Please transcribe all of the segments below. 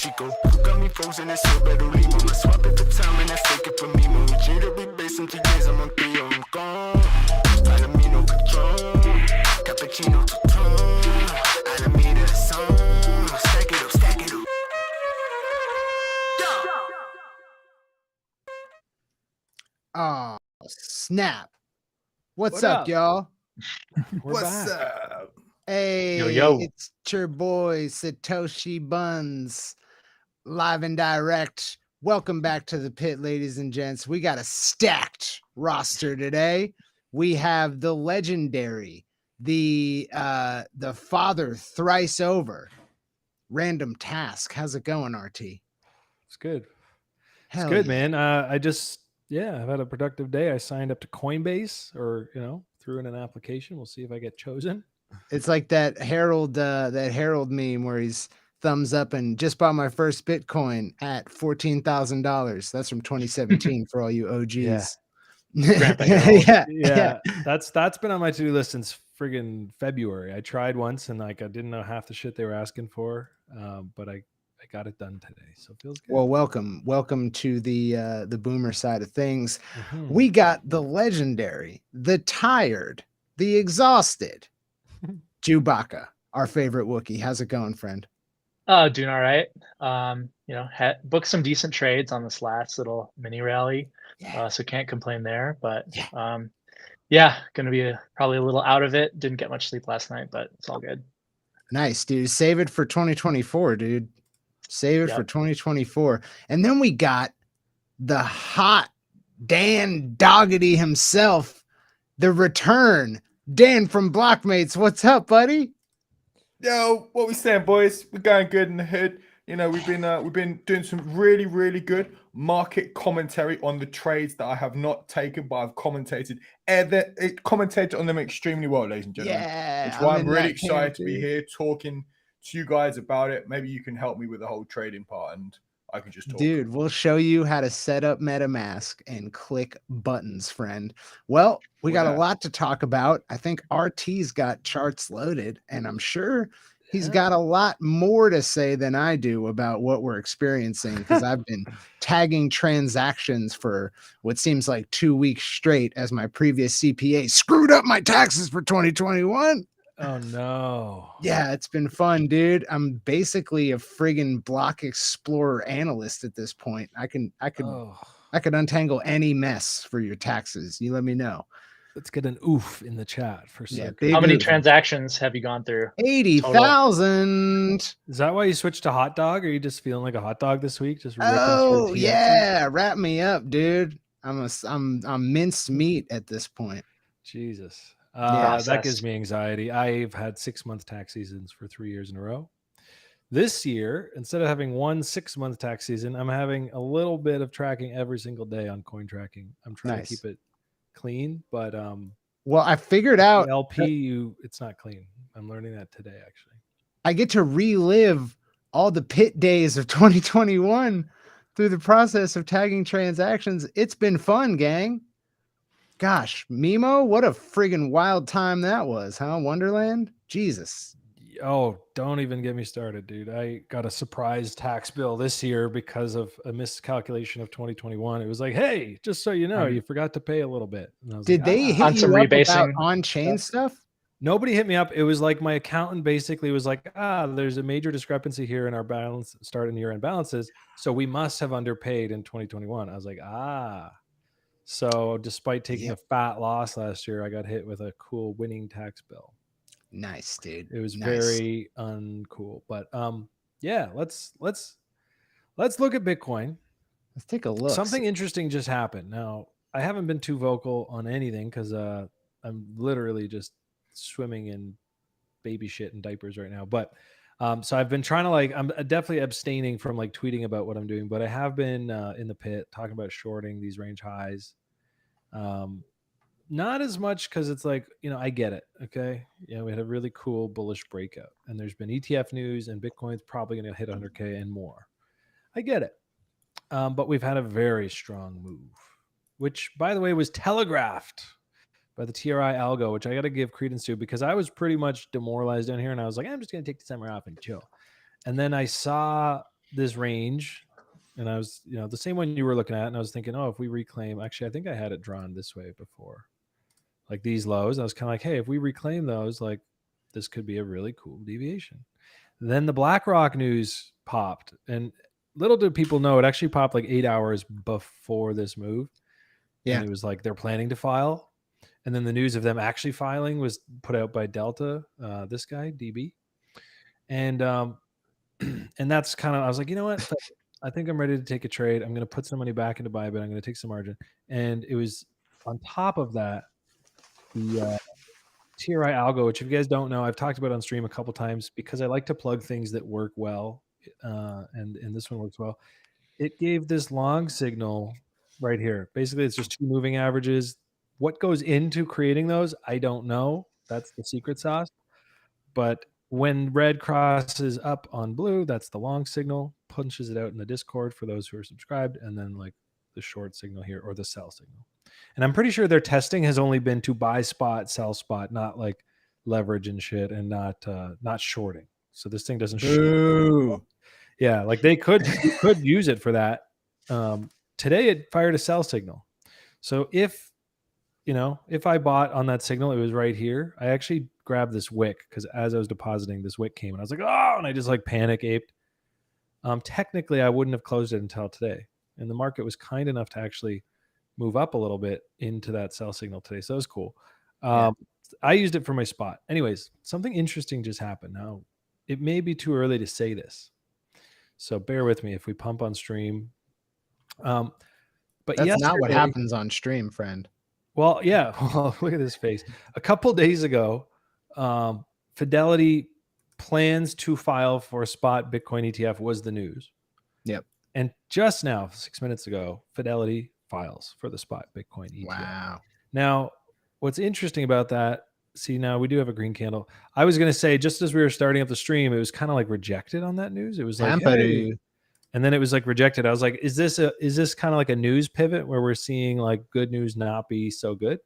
Chico. Got me frozen and so better leave. I'ma swap it for time and I fake it for me. More jittery bass in 2 days, I'm on 3, I'm gone. Palomino control, cappuccino to tone. Alameda song, stack it up, stack it up. Oh, snap. What's What up, up? y'all? We're What's back. up? Hey, Yo. it's your boy Satoshi Buns, live and direct. Welcome back to the pit, ladies and gents. We got a stacked roster today. We have the legendary, the father thrice over, Random Task. How's it going, RT? It's good. Hell It's good, yeah. man. I've had a productive day. I signed up to Coinbase, or threw in an application. We'll see if I get chosen. It's like that Harold meme where he's thumbs up and just bought my first Bitcoin at $14,000. That's from 2017 for all you OGs. Yeah. That's been on my to-do list since friggin' February. I tried once and I didn't know half the shit they were asking for, but I got it done today, so it feels good. Well, welcome to the boomer side of things. Mhm. We got the legendary, the tired, the exhausted Jewbacca, our favorite Wookiee. How's it going, friend? Doing all right. Booked some decent trades on this last little mini rally, so can't complain there. But gonna be probably a little out of it. Didn't get much sleep last night, but it's all good. Nice, dude. Save it for 2024, dude. Save it for 2024. And then we got the hot Dan Doggedy himself, the return, Dan from Blockmates. What's up, buddy? Yo, what we saying, boys? We're going good in the hood. You know, we've been doing some really, really good market commentary on the trades that I have not taken, but I've commentated. Commentated on them extremely well, ladies and gentlemen. Yeah, Which is why I'm really that excited camp, to be dude. here talking to you guys about it. Maybe you can help me with the whole trading part, and I can just talk. Dude, we'll show you how to set up MetaMask and click buttons, friend. Well, we got a lot to talk about. I think RT's got charts loaded, and I'm sure he's got a lot more to say than I do about what we're experiencing, because I've been tagging transactions for what seems like 2 weeks straight as my previous CPA screwed up my taxes for 2021. Oh no. Yeah, it's been fun, dude. I'm basically a friggin' block explorer analyst at this point. I could untangle any mess for your taxes. You let me know. Let's get an oof in the chat for Circa. How many transactions have you gone through? 80,000. Is that why you switched to hot dog? Or are you just feeling like a hot dog this week? Just oh yeah, wrap me up, dude. I'm minced meat at this point. Jesus. That gives me anxiety. I've had 6-month tax seasons for 3 years in a row. This year, instead of having one 6-month tax season, I'm having a little bit of tracking every single day on coin tracking. I'm trying to keep it clean, but well, I figured out LP it's not clean. I'm learning that today, actually. I get to relive all the pit days of 2021 through the process of tagging transactions. It's been fun, gang. Gosh, Mimo, what a friggin' wild time that was, huh? Wonderland? Jesus. Oh, don't even get me started, dude. I got a surprise tax bill this year because of a miscalculation of 2021. It was like, hey, just so you know, you forgot to pay a little bit. And I was Did they hit you up about on-chain stuff? Nobody hit me up. It was like my accountant basically was like, there's a major discrepancy here in our balance, start and year-end balances. So we must have underpaid in 2021. I was like, So despite taking a fat loss last year, I got hit with a cool winning tax bill. Nice, dude. It was very uncool. But let's look at Bitcoin. Let's take a look. Something interesting just happened. Now, I haven't been too vocal on anything because I'm literally just swimming in baby shit and diapers right now. But so I've been trying to I'm definitely abstaining from tweeting about what I'm doing, but I have been in the pit talking about shorting these range highs. Not as much because it's I get it. Okay. We had a really cool bullish breakout and there's been ETF news and Bitcoin's probably going to hit 100K and more. I get it. But we've had a very strong move, which by the way was telegraphed by the TRI algo, which I got to give credence to because I was pretty much demoralized down here and I was like, I'm just going to take the summer off and chill. And then I saw this range, and I was, the same one you were looking at, and I was thinking, oh, if we reclaim, actually, I think I had it drawn this way before, like these lows. I was kind of like, hey, if we reclaim those, like this could be a really cool deviation. Then the BlackRock news popped, and little did people know, it actually popped like 8 hours before this move. Yeah. And it was like they're planning to file. And then the news of them actually filing was put out by Delta, this guy, DB. And and that's kind of, I was like, you know what? I think I'm ready to take a trade. I'm going to put some money back into Bybit. I'm going to take some margin. And it was on top of that, the TRI algo, which if you guys don't know, I've talked about on stream a couple times because I like to plug things that work well. And this one works well. It gave this long signal right here. Basically, it's just two moving averages. What goes into creating those, I don't know. That's the secret sauce. But when red crosses up on blue, that's the long signal, punches it out in the Discord for those who are subscribed, and then like the short signal here or the sell signal. And I'm pretty sure their testing has only been to buy spot, sell spot, not like leverage and shit, and not shorting. So this thing doesn't short. Yeah, like they could use it for that. Today it fired a sell signal. So if I bought on that signal, it was right here. I actually grabbed this wick because as I was depositing, this wick came and I was like, oh, and I just like panic aped. Technically, I wouldn't have closed it until today. And the market was kind enough to actually move up a little bit into that sell signal today. So that was cool. I used it for my spot. Anyways, something interesting just happened. Now, it may be too early to say this, so bear with me if we pump on stream. But that's not what happens on stream, friend. Well, yeah. Well, look at this face. A couple days ago, Fidelity plans to file for a spot Bitcoin ETF was the news. Yep. And just now, 6 minutes ago, Fidelity files for the spot Bitcoin ETF. Wow. Now, what's interesting about that, see, now we do have a green candle. I was going to say, just as we were starting up the stream, it was kind of like rejected on that news. It was like, hey, and then it was like rejected. I was like, is this kind of like a news pivot where we're seeing like good news not be so good?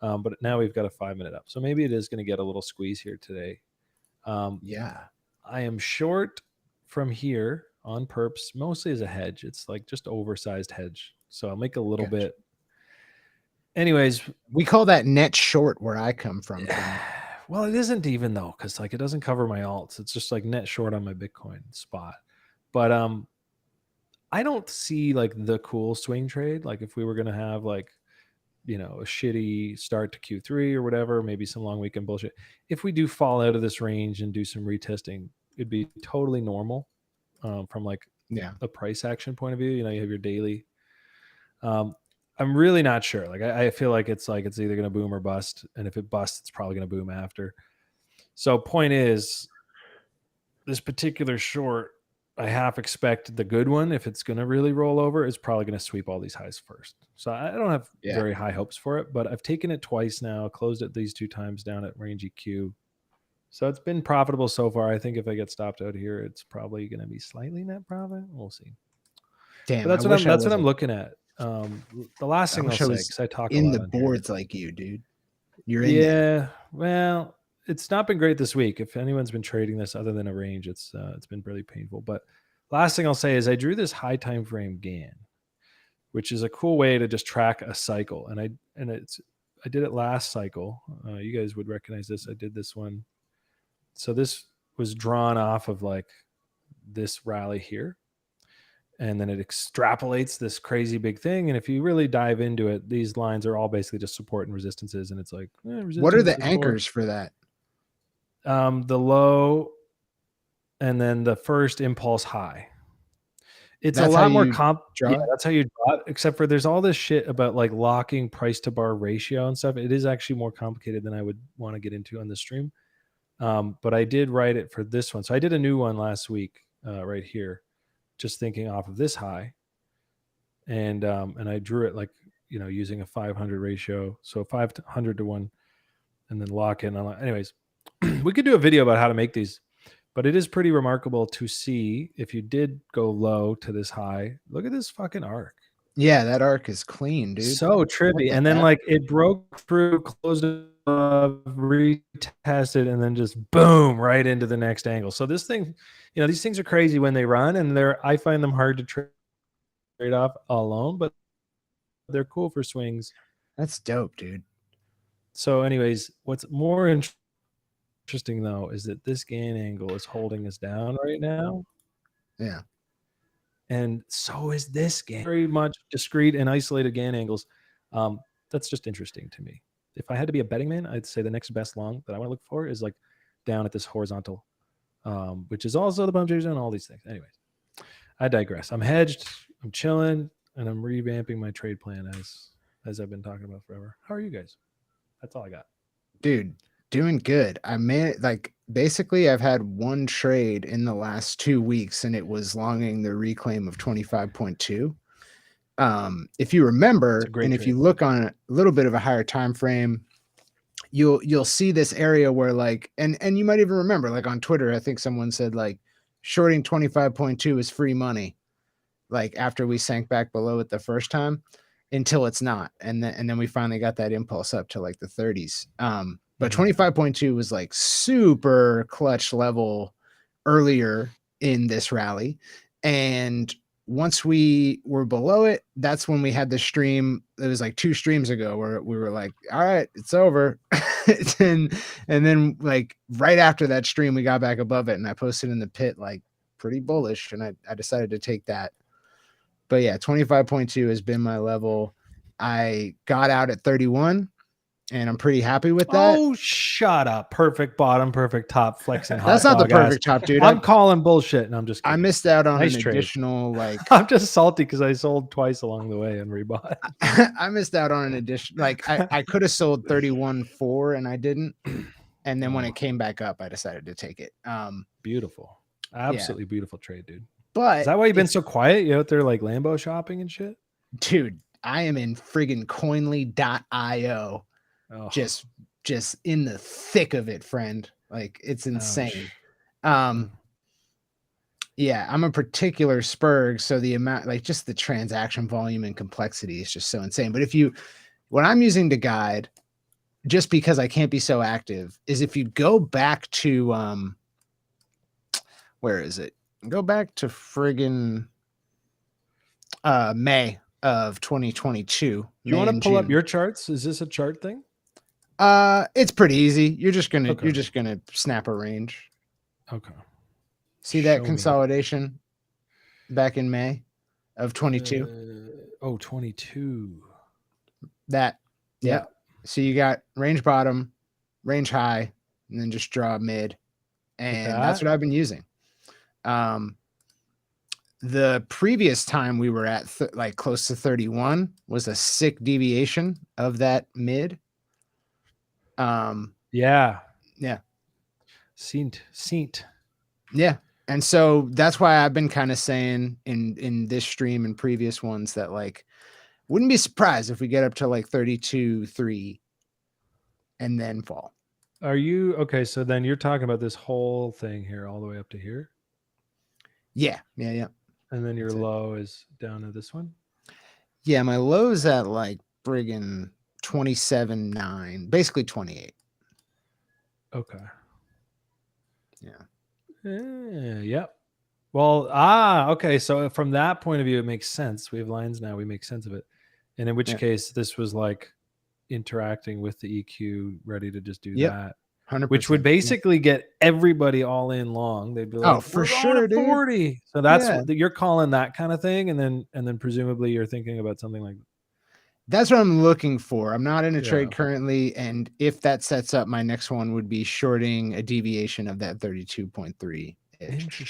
But now we've got a 5 minute up. So maybe it is going to get a little squeeze here today. Yeah. I am short from here on perps, mostly as a hedge. It's like just oversized hedge. So I'll make a little bit. Anyways, we call that net short where I come from. Well, it isn't even though, because like it doesn't cover my alts. It's just like net short on my Bitcoin spot. But I don't see like the cool swing trade. Like if we were going to have like, a shitty start to Q3 or whatever, maybe some long weekend bullshit. If we do fall out of this range and do some retesting, it'd be totally normal from like a price action point of view. You have your daily. I'm really not sure. Like I feel like it's either going to boom or bust. And if it busts, it's probably going to boom after. So point is, this particular short, I half expect the good one, if it's going to really roll over, is probably going to sweep all these highs first. So I don't have very high hopes for it, but I've taken it twice now, closed it these 2 times down at range EQ. So it's been profitable so far. I think if I get stopped out here, it's probably going to be slightly net profit. We'll see. Damn, but that's what I'm looking at. The last thing I'll say, because I talk in a lot the boards here. like you, dude. You're in there. Well, it's not been great this week. If anyone's been trading this other than a range, it's been really painful. But last thing I'll say is I drew this high time frame GAN, which is a cool way to just track a cycle. And I did it last cycle. You guys would recognize this. I did this one. So this was drawn off of like this rally here. And then it extrapolates this crazy big thing. And if you really dive into it, these lines are all basically just support and resistances. And it's like, what are the anchors for that? The low and then the first impulse high. It's a lot more that's how you draw it, except for there's all this shit about like locking price to bar ratio and stuff. It is actually more complicated than I would want to get into on this stream. But I did write it for this one. So I did a new one last week right here, just thinking off of this high. And I drew it like, using a 500 ratio. So 500 to 1 and then lock in. Anyways, we could do a video about how to make these, but it is pretty remarkable to see if you did go low to this high. Look at this fucking arc. Yeah, that arc is clean, dude. So trippy. And then like it broke through, closed retested, and then just boom right into the next angle. So this thing, these things are crazy when they run, and I find them hard to trade off alone, but they're cool for swings. That's dope, dude. So anyways, what's more interesting though is that this gain angle is holding us down right now. Yeah. And so is this gain. Very much discrete and isolated gain angles. That's just interesting to me. If I had to be a betting man, I'd say the next best long that I want to look for is like down at this horizontal, which is also the bump zone and all these things. Anyways, I digress. I'm hedged, I'm chilling, and I'm revamping my trade plan as I've been talking about forever. How are you guys? That's all I got. Dude, doing good. I made basically I've had one trade in the last 2 weeks, and it was longing the reclaim of 25.2. If you remember, and if you look on a little bit of a higher time frame, you'll see this area where and you might even remember, like on Twitter, I think someone said like shorting 25.2 is free money, like after we sank back below it the first time, until it's not, and then we finally got that impulse up to like the 30s. But 25.2 was like super clutch level earlier in this rally, and once we were below it, that's when we had the stream. It was like 2 streams ago where we were like, all right, it's over. and then like right after that stream, we got back above it, and I posted in the pit like pretty bullish, and I decided to take that. But yeah, 25.2 has been my level. I got out at 31, and I'm pretty happy with that. Oh, shut up. Perfect bottom, perfect top, flexing. That's not the perfect top, dude. I'm calling bullshit, and I'm just kidding. I missed out on nice an trade. Additional like I'm just salty because I sold twice along the way and rebought. I missed out on an addition. Like I could have sold 31.4 and I didn't. And then when it came back up, I decided to take it. Beautiful. Absolutely beautiful trade, dude. But is that why you've been so quiet? You out there like Lambo shopping and shit? Dude, I am in friggin' coinly.io. Oh. Just in the thick of it, friend. Like it's insane. Yeah, I'm a particular Spurg, so the amount, like just the transaction volume and complexity is just so insane. But what I'm using to guide, just because I can't be so active, is if you go back to where is it? Go back to friggin' May of 2022. You want to pull up your charts? Is this a chart thing? It's pretty easy. You're just gonna snap a range. Okay. See that consolidation back in May of 22? 22. That, yeah. So you got range bottom, range high, and then just draw mid. And that's what I've been using. The previous time we were at like close to 31 was a sick deviation of that mid. Yeah. Seent. Yeah. And so that's why I've been kind of saying in this stream and previous ones that like wouldn't be surprised if we get up to like 32.3 and then fall. Are you okay? So then you're talking about this whole thing here all the way up to here? Yeah. And then your low is down to this one? Yeah, my low's at like friggin' 27.9, basically 28. Okay. Yeah. Yep. Well, okay. So from that point of view, it makes sense. We have lines now. We make sense of it. And in which case, this was like interacting with the EQ, ready to just do that. 100%. Which would basically get everybody all in long. They'd be like, "Oh, for sure, dude." 40. So that's what you're calling that kind of thing, and then presumably you're thinking about something like that. That's what I'm looking for. I'm not in a trade currently, and if that sets up, my next one would be shorting a deviation of that 32.3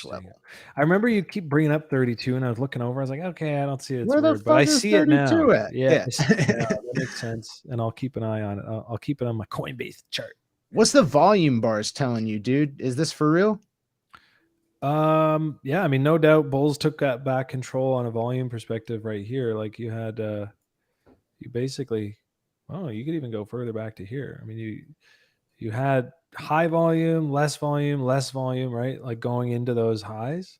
level. I remember you keep bringing up 32, and I was looking over. I was like, okay, I don't see it. Where the fuck I is see it now. 32 at? Yeah, that makes sense. And I'll keep an eye on it. I'll keep it on my Coinbase chart. What's the volume bars telling you, dude? Is this for real? Yeah, I mean, no doubt bulls took that back control on a volume perspective right here. Like you had you basically, you could even go further back to here. I mean, you had high volume, less volume, right? Like going into those highs.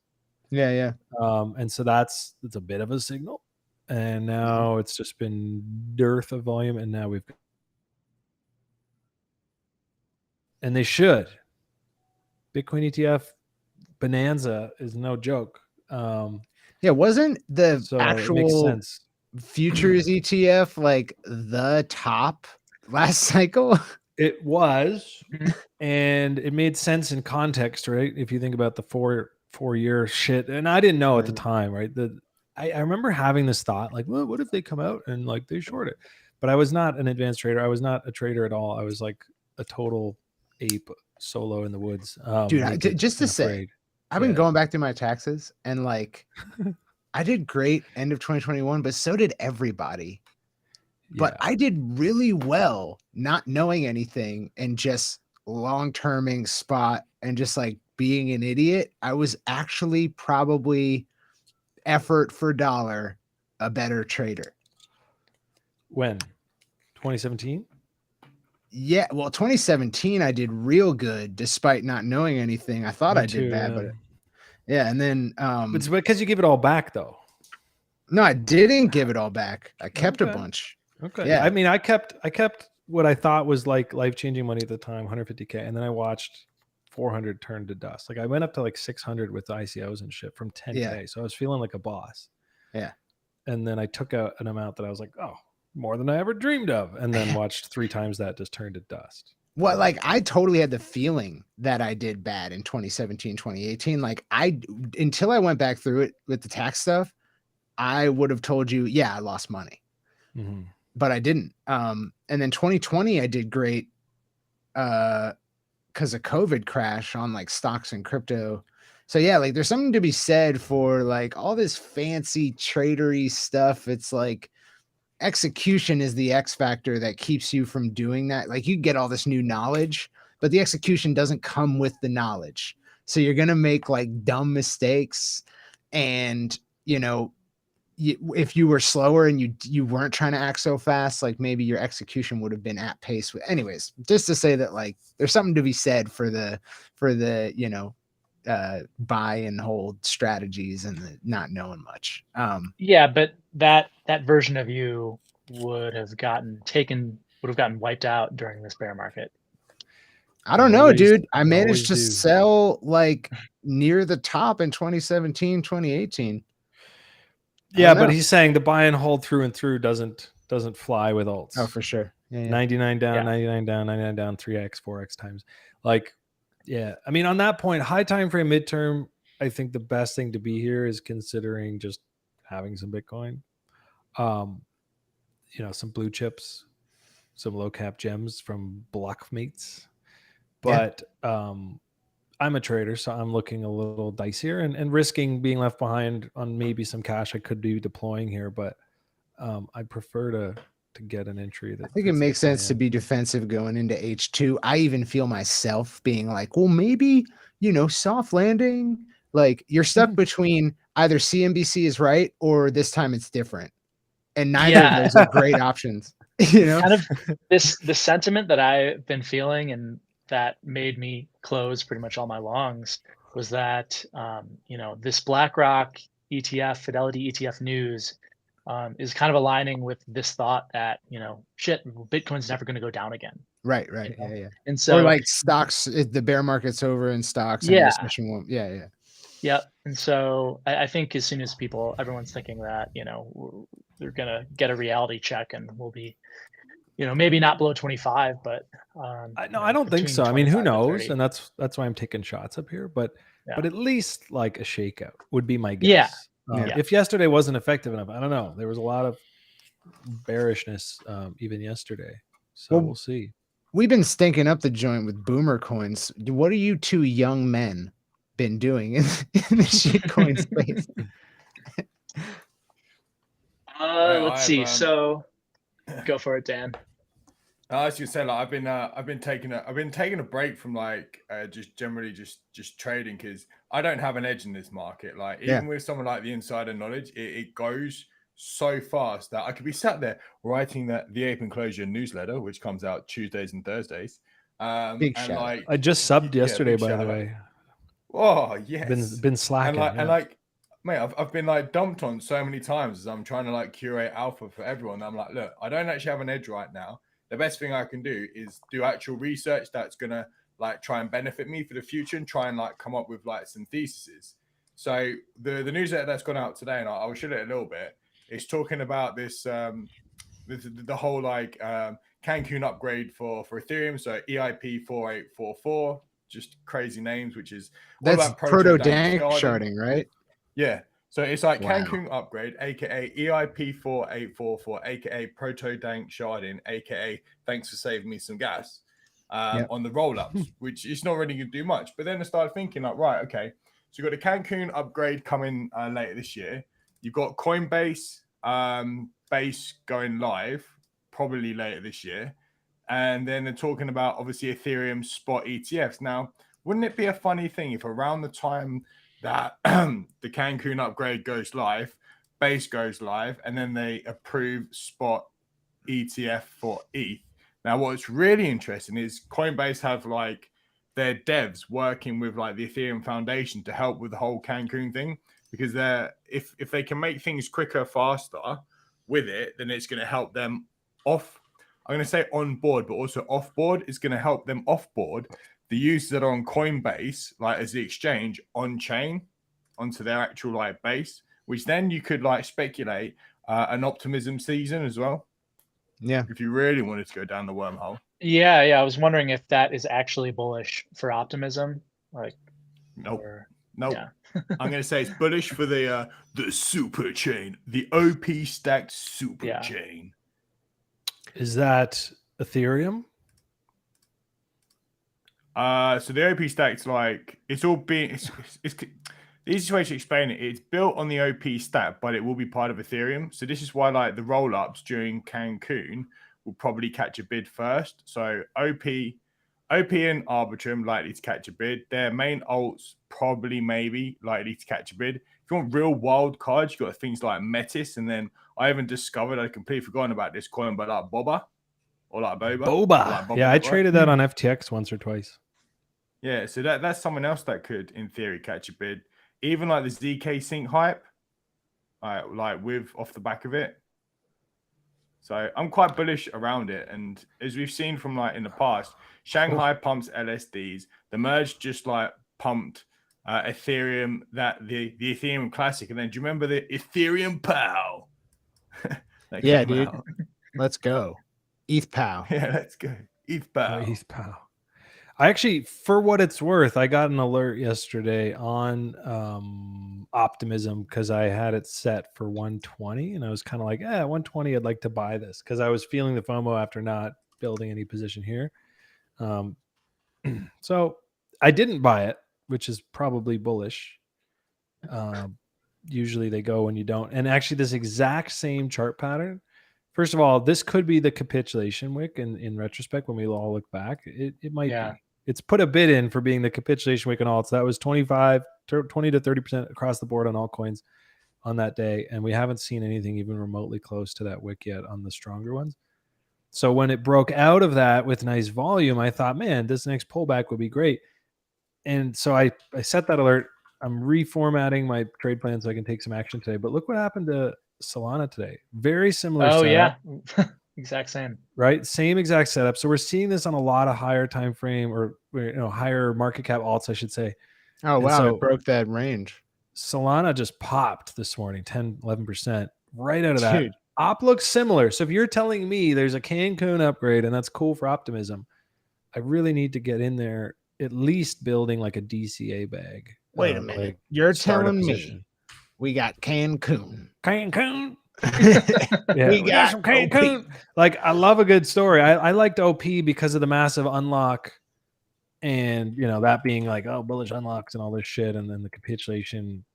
Yeah. And so it's a bit of a signal. And now it's just been dearth of volume, and now we've and they should. Bitcoin ETF bonanza is no joke. Yeah, wasn't the So it makes actual sense. futures ETF like the top last cycle? It was, Mhm. and it made sense in context, right? If you think about the four-year shit, and I didn't know at the Right. time, right? I remember having this thought, like, well, what if they come out and like they short it? But I was not an advanced trader. I was not a trader at all. I was like a total ape solo in the woods. Dude, naked just to and say, afraid. I've been Yeah. going back through my taxes and like I did great end of 2021, but so did everybody. But Yeah. I did really well not knowing anything and just long-terming spot and just like being an idiot. I was actually probably effort for dollar a better trader. When 2017. Yeah, well, 2017 I did real good despite not knowing anything. I thought I did bad, but yeah, and then It's because you give it all back, though. no, I didn't give it all back. I kept a Okay. bunch. Okay. Yeah. I mean, I kept what I thought was like life-changing money at the time, 150K, and then I watched 400 turn to dust. Like I went up to like 600 with ICOs and shit from 10K. Yeah. So I was feeling like a boss. Yeah. And then I took out an amount that I was like, oh, more than I ever dreamed of, and then watched 3 times that just turn to dust. Well, like I totally had the feeling that I did bad in 2017, 2018. Like until I went back through it with the tax stuff, I would have told you, yeah, I lost money, Mhm. but I didn't. And then 2020, I did great because of COVID crash on like stocks and crypto. So yeah, like there's something to be said for like all this fancy tradery stuff. It's like execution is the X factor that keeps you from doing that. Like you get all this new knowledge, but the execution doesn't come with the knowledge. So you're going to make like dumb mistakes. And, you know, if you were slower and you weren't trying to act so fast, like maybe your execution would have been at pace with anyways, just to say that like there's something to be said for the, you know, buy and hold strategies and the not knowing much. Yeah, but that version of you would have gotten wiped out during this bear market. I don't know, Always- dude. I you managed always to do. sell like near the top in 2017, 2018. Yeah, know. but he's saying the buy and hold through and through doesn't fly with alts. Oh, for sure. Yeah. 99 down, Yeah. 99 down, 99 down, 3x, 4x times. Like, yeah. I mean, on that point, high time frame midterm, I think the best thing to be here is considering just having some Bitcoin. You know, some blue chips, some low cap gems from Blockmates. But I'm a trader, so I'm looking a little dicier and risking being left behind on maybe some cash I could be deploying here. But I'd prefer to get an entry. I think it makes sense to be defensive going into H2. I even feel myself being like, well, maybe, you know, soft landing. Like you're stuck between either CNBC is right or this time it's different. And neither Yeah. of those are great options. You know? Kind of the sentiment that I've been feeling and that made me close pretty much all my longs was that you know, this BlackRock ETF, Fidelity ETF news is kind of aligning with this thought that, you know, shit, Bitcoin's never going to go down again. Right. You know? Yeah. And so, or like stocks, the bear market's over in stocks. And Yeah. recession won't. Yeah. Yep. And so I think as soon as everyone's thinking that, you know, they're going to get a reality check and we'll be, you know, maybe not below 25, but no, I don't think between so. I mean, who 25 and knows? 30. And that's why I'm taking shots up here. But Yeah. at least like a shakeout would be my guess. Yeah. If yesterday wasn't effective enough, I don't know. There was a lot of bearishness even yesterday. So Well, we'll see. We've been stinking up the joint with boomer coins. What are you two young men been doing in the shitcoin space? Let's see. So go for it, Dan. I was gonna say, like, I've been taking a break from like just generally just trading because I don't have an edge in this market. Like even with someone like the insider knowledge, it goes so fast that I could be sat there writing the Ape Enclosure newsletter, which comes out Tuesdays and Thursdays. Big and shout. like I just subbed yesterday, big by shout the out. way. Oh yes, Been slacking. and like, mate, I've been like dumped on so many times as I'm trying to like curate alpha for everyone. I'm like, look, I don't actually have an edge right now. The best thing I can do is do actual research that's gonna like try and benefit me for the future and try and like come up with like some theses. So the newsletter that's gone out today, and I'll show it a little bit, it's talking about this the whole like Cancun upgrade for Ethereum. So EIP 4844, just crazy names, which is all That's about proto dank sharding. sharding, right? Yeah. So it's like Wow. Cancun upgrade, aka EIP 4844, aka proto dank sharding, aka thanks for saving me some gas on the roll-ups, which is not really going to do much. But then I started thinking like, right, okay. So you've got a Cancun upgrade coming later this year. You've got Coinbase base going live probably later this year. And then they're talking about obviously Ethereum spot ETFs. Now, wouldn't it be a funny thing if around the time that the Cancun upgrade goes live, base goes live, and then they approve spot ETF for ETH? Now, what's really interesting is Coinbase have like their devs working with like the Ethereum Foundation to help with the whole Cancun thing, because they're if they can make things quicker, faster with it, then it's going to help them off. I'm going to say on board, but also off board. It's going to help them off board the users that are on Coinbase, like as the exchange on chain, onto their actual like base, which then you could like speculate an optimism season as well. Yeah. If you really wanted to go down the wormhole. Yeah. I was wondering if that is actually bullish for optimism. Like, nope. or, Nope. Yeah. I'm going to say it's bullish for the super chain, the OP stacked super chain. Is that Ethereum? So the OP stack's like it's all being it's the easiest way to explain it. It's built on the OP stack, but it will be part of Ethereum. So this is why like the roll-ups during Cancun will probably catch a bid first. So OP and Arbitrum likely to catch a bid. Their main alts probably maybe likely to catch a bid. If you want real wild cards, you got things like Metis, and then I haven't discovered, I completely forgotten about this coin, but like Boba or like Boba. Boba. Like yeah, I traded that on FTX once or twice. Yeah, so that's someone else that could, in theory, catch a bid. Even like the ZK Sync hype, like with off the back of it. So I'm quite bullish around it. And as we've seen from like in the past, Shanghai pumps LSDs. The merge just like pumped Ethereum, the Ethereum Classic. And then do you remember the Ethereum POW? Yeah, dude. Let's go. ETH POW. Yeah, let's go. ETH POW. ETH POW. I actually, for what it's worth, I got an alert yesterday on Optimism because I had it set for 120, and I was kind of like, 120, I'd like to buy this because I was feeling the FOMO after not building any position here. So I didn't buy it, which is probably bullish. Usually they go when you don't. And actually, this exact same chart pattern. First of all, this could be the capitulation wick in retrospect when we all look back. It might be. It's put a bid in for being the capitulation wick and all. So that was 20 to 30% across the board on altcoins on that day. And we haven't seen anything even remotely close to that wick yet on the stronger ones. So when it broke out of that with nice volume, I thought, man, this next pullback would be great. And so I set that alert. I'm reformatting my trade plan so I can take some action today. But look what happened to Solana today. Very similar setup. Yeah. Exact same. Right? Same exact setup. So we're seeing this on a lot of higher time frame or higher market cap alts, I should say. Oh, wow. So it broke that range. Solana just popped this morning, 10, 11%, right out of that. Op looks similar. So if you're telling me there's a Cancun upgrade and that's cool for optimism, I really need to get in there, at least building like a DCA bag. Wait a minute. Like you're telling me we got Cancun. Yeah, we got some Cancun. Like, I love a good story. I liked OP because of the massive unlock and, that being like, bullish unlocks and all this shit. And then the capitulation.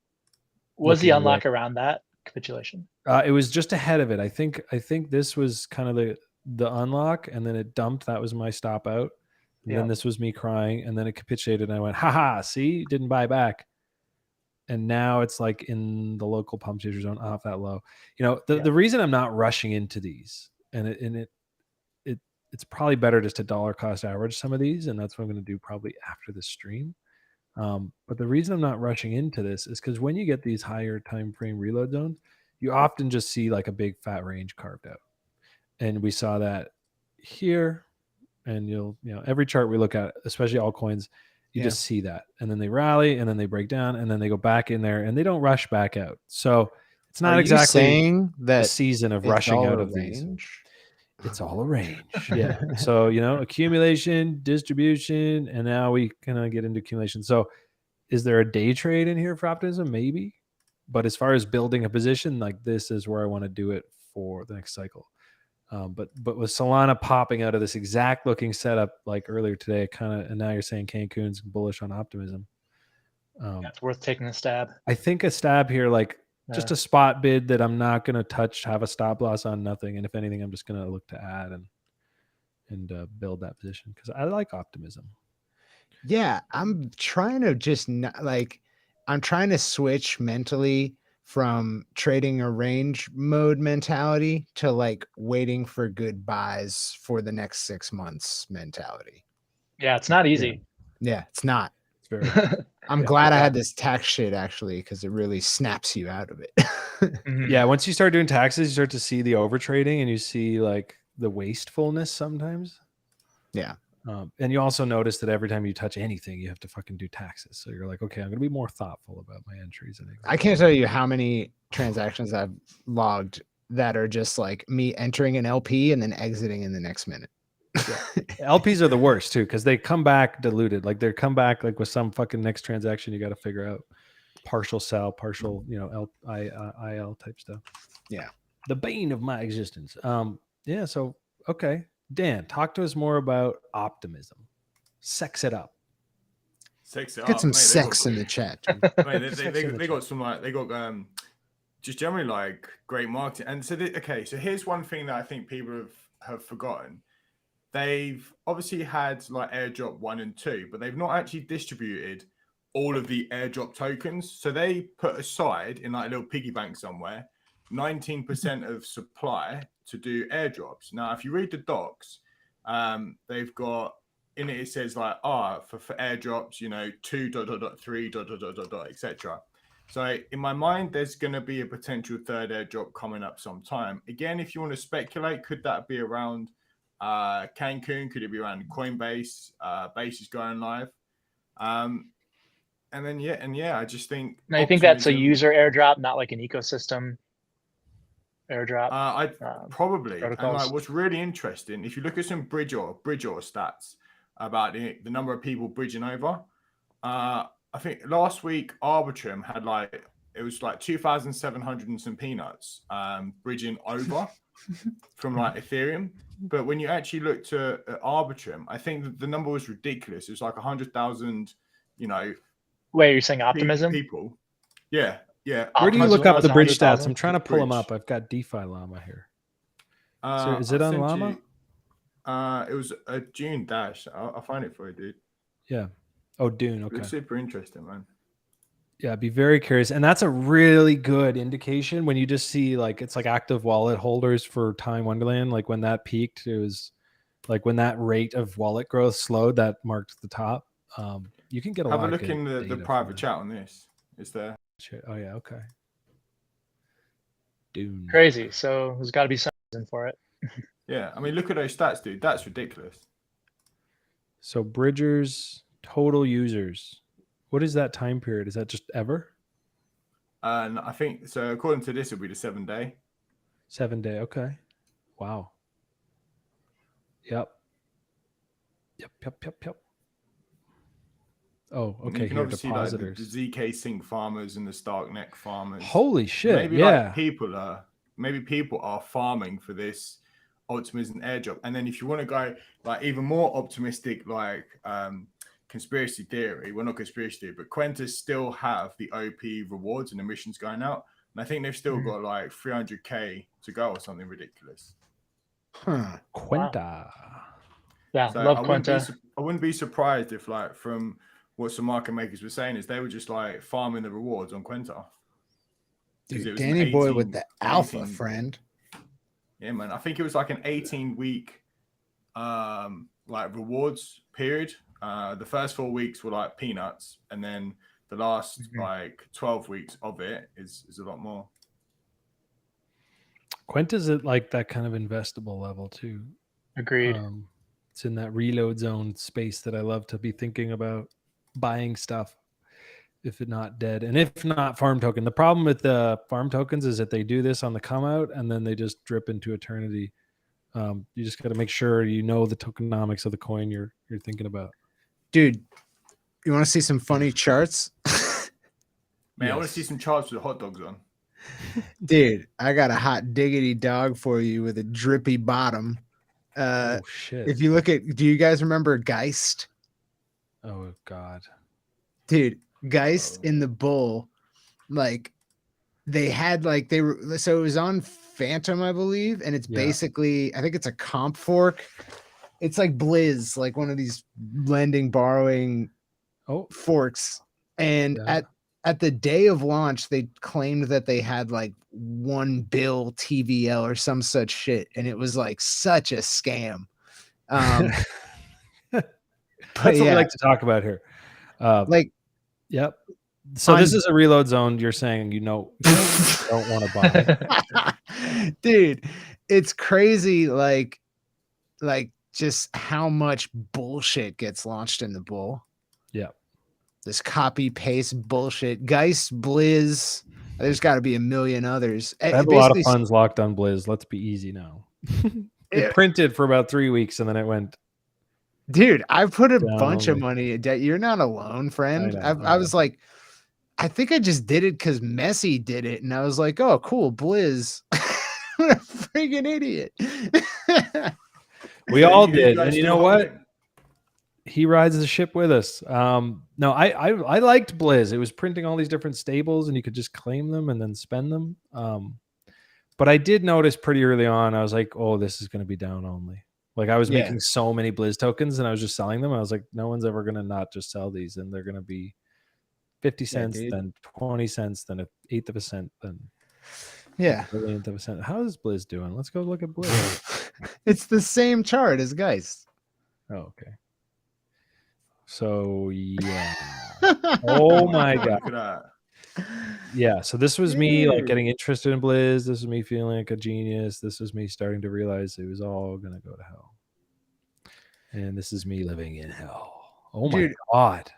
Was the unlock around that capitulation? It was just ahead of it. I think this was kind of the unlock, and then it dumped. That was my stop out. And then this was me crying, and then it capitulated, and I went, haha, see, didn't buy back. And now it's like in the local pump chaser zone off that low. The reason I'm not rushing into these, and it's probably better just to dollar cost average some of these, and that's what I'm going to do probably after the stream. But the reason I'm not rushing into this is because when you get these higher time frame reload zones, you often just see like a big fat range carved out. And we saw that here, and every chart we look at, especially altcoins, you just see that, and then they rally, and then they break down, and then they go back in there, and they don't rush back out. So it's not exactly saying the that season of rushing out of these. It's all a range. Yeah. So, accumulation, distribution, and now we kind of get into accumulation. So is there a day trade in here for optimism? Maybe. But as far as building a position, like this is where I want to do it for the next cycle. But with Solana popping out of this exact looking setup like earlier today, and now you're saying Cancun's bullish on optimism. It's worth taking a stab. I think a stab here, like just a spot bid that I'm not going to touch, have a stop loss on, nothing. And if anything, I'm just going to look to add and build that position because I like optimism. Yeah, I'm trying to I'm trying to switch mentally from trading a range mode mentality to like waiting for good buys for the next 6 months mentality. Yeah, it's not easy. Yeah, it's not. It's very. I'm glad I had this tax shit actually because it really snaps you out of it. Yeah, once you start doing taxes, you start to see the over trading and you see like the wastefulness sometimes. Yeah. And you also notice that every time you touch anything, you have to fucking do taxes. So you're like, okay, I'm going to be more thoughtful about my entries. I can't tell you how many transactions I've logged that are just like me entering an LP and then exiting in the next minute. LPs are the worst too because they come back diluted. Like they come back like with some fucking next transaction you got to figure out. Partial sell, partial, IL type stuff. Yeah. The bane of my existence. Yeah. So, okay. Dan, talk to us more about optimism. Sex it up. Get some sex in the chat. They got some just generally like great marketing. And so, so here's one thing that I think people have forgotten. They've obviously had like airdrop 1 and 2, but they've not actually distributed all of the airdrop tokens. So they put aside in like a little piggy bank somewhere 19% of supply to do airdrops. Now, if you read the docs, they've got in it, it says like, for airdrops, 2.3, etc. So in my mind, there's going to be a potential third airdrop coming up sometime. Again, if you want to speculate, could that be around Cancun? Could it be around Coinbase? Base is going live. And then, I just think. Now, you think that's a user airdrop, not like an ecosystem airdrop? Probably. Protocols. And like, what's really interesting, if you look at some Bridger stats about the number of people bridging over, I think last week Arbitrum had it was 2,700 and some peanuts bridging over from Ethereum. But when you actually looked at Arbitrum, I think that the number was ridiculous. It was 100,000, Wait, you're saying optimism? People. Yeah. Where do you look up the bridge stats? I'm trying to pull them up. I've got DeFi Llama here. So is it on Llama? It was a June dash. I'll find it for you, dude. Yeah. Oh, Dune. Okay. It's super interesting, man. Yeah, be very curious. And that's a really good indication when you just see it's like active wallet holders for Time Wonderland. Like when that peaked, it was like when that rate of wallet growth slowed, that marked the top. You can get a lot of look in the private chat on this. Is there? Oh yeah, okay. Dune. Crazy. So there's got to be something for it. Yeah, I mean, look at those stats, dude. That's ridiculous. So Bridger's total users. What is that time period? Is that just ever? And I think so. According to this, it'll be the 7-day. 7-day. Okay. Wow. Yep. Oh, okay. You can here, obviously depositors. the ZK Sync farmers and the Starknet farmers. Holy shit! Maybe people are farming for this optimism airdrop. And then if you want to go even more optimistic, conspiracy theory, well, not conspiracy theory, but Quentas still have the OP rewards and emissions going out. And I think they've still got 300K to go or something ridiculous. Quenta. Wow. Yeah, so love Quenta. I wouldn't be surprised if from what some market makers were saying is they were just farming the rewards on Quenta. Dude, Danny Boy with the alpha friend. Yeah, man. I think it was an 18-week rewards period. The first 4 weeks were peanuts, and then the last 12 weeks of it is a lot more. Quenta's at that kind of investable level too. Agreed. It's in that reload zone space that I love to be thinking about buying stuff if it's not dead, and if not farm token. The problem with the farm tokens is that they do this on the come out and then they just drip into eternity. You just got to make sure you know the tokenomics of the coin you're thinking about. Dude, you want to see some funny charts? Man, I want to see some charts with hot dogs on. Dude, I got a hot diggity dog for you with a drippy bottom. Oh shit! If you look at, do you guys remember Geist? Oh god, dude, Geist in the bull, like they had like they were, so it was on Phantom, I believe, and it's basically, I think it's a comp fork. It's like Blizz, like one of these lending borrowing forks. And at the day of launch, they claimed that they had like 1 bill TVL or some such shit, and it was like such a scam. That's what we like to talk about here. Yep. So this is a reload zone. You're saying you don't want to buy, dude. It's crazy, like just how much bullshit gets launched in the bull. Yeah. This copy paste bullshit. Geist, Blizz. There's got to be a million others. I have a lot of funds locked on Blizz. Let's be easy now. It printed for about 3 weeks and then it went. Dude, I put a bunch of money in debt. You're not alone, friend. I was like, I think I just did it because Messi did it. And I was like, oh, cool, Blizz. What a freaking idiot. We all did. And you know what? He rides the ship with us. No, I liked Blizz. It was printing all these different stables and you could just claim them and then spend them. But I did notice pretty early on, I was like, oh, this is going to be down only. Like I was making so many Blizz tokens and I was just selling them. I was like, no one's ever going to not just sell these. And they're going to be 50 cents, then 20 cents, then 1/8 of a cent, then a billionth of a cent. How is Blizz doing? Let's go look at Blizz. It's the same chart as Geist. Oh, okay. So yeah. Oh my god. Look at that. Yeah. So this was me like getting interested in Blizz. This was me feeling like a genius. This was me starting to realize it was all gonna go to hell. And this is me living in hell. Oh my god.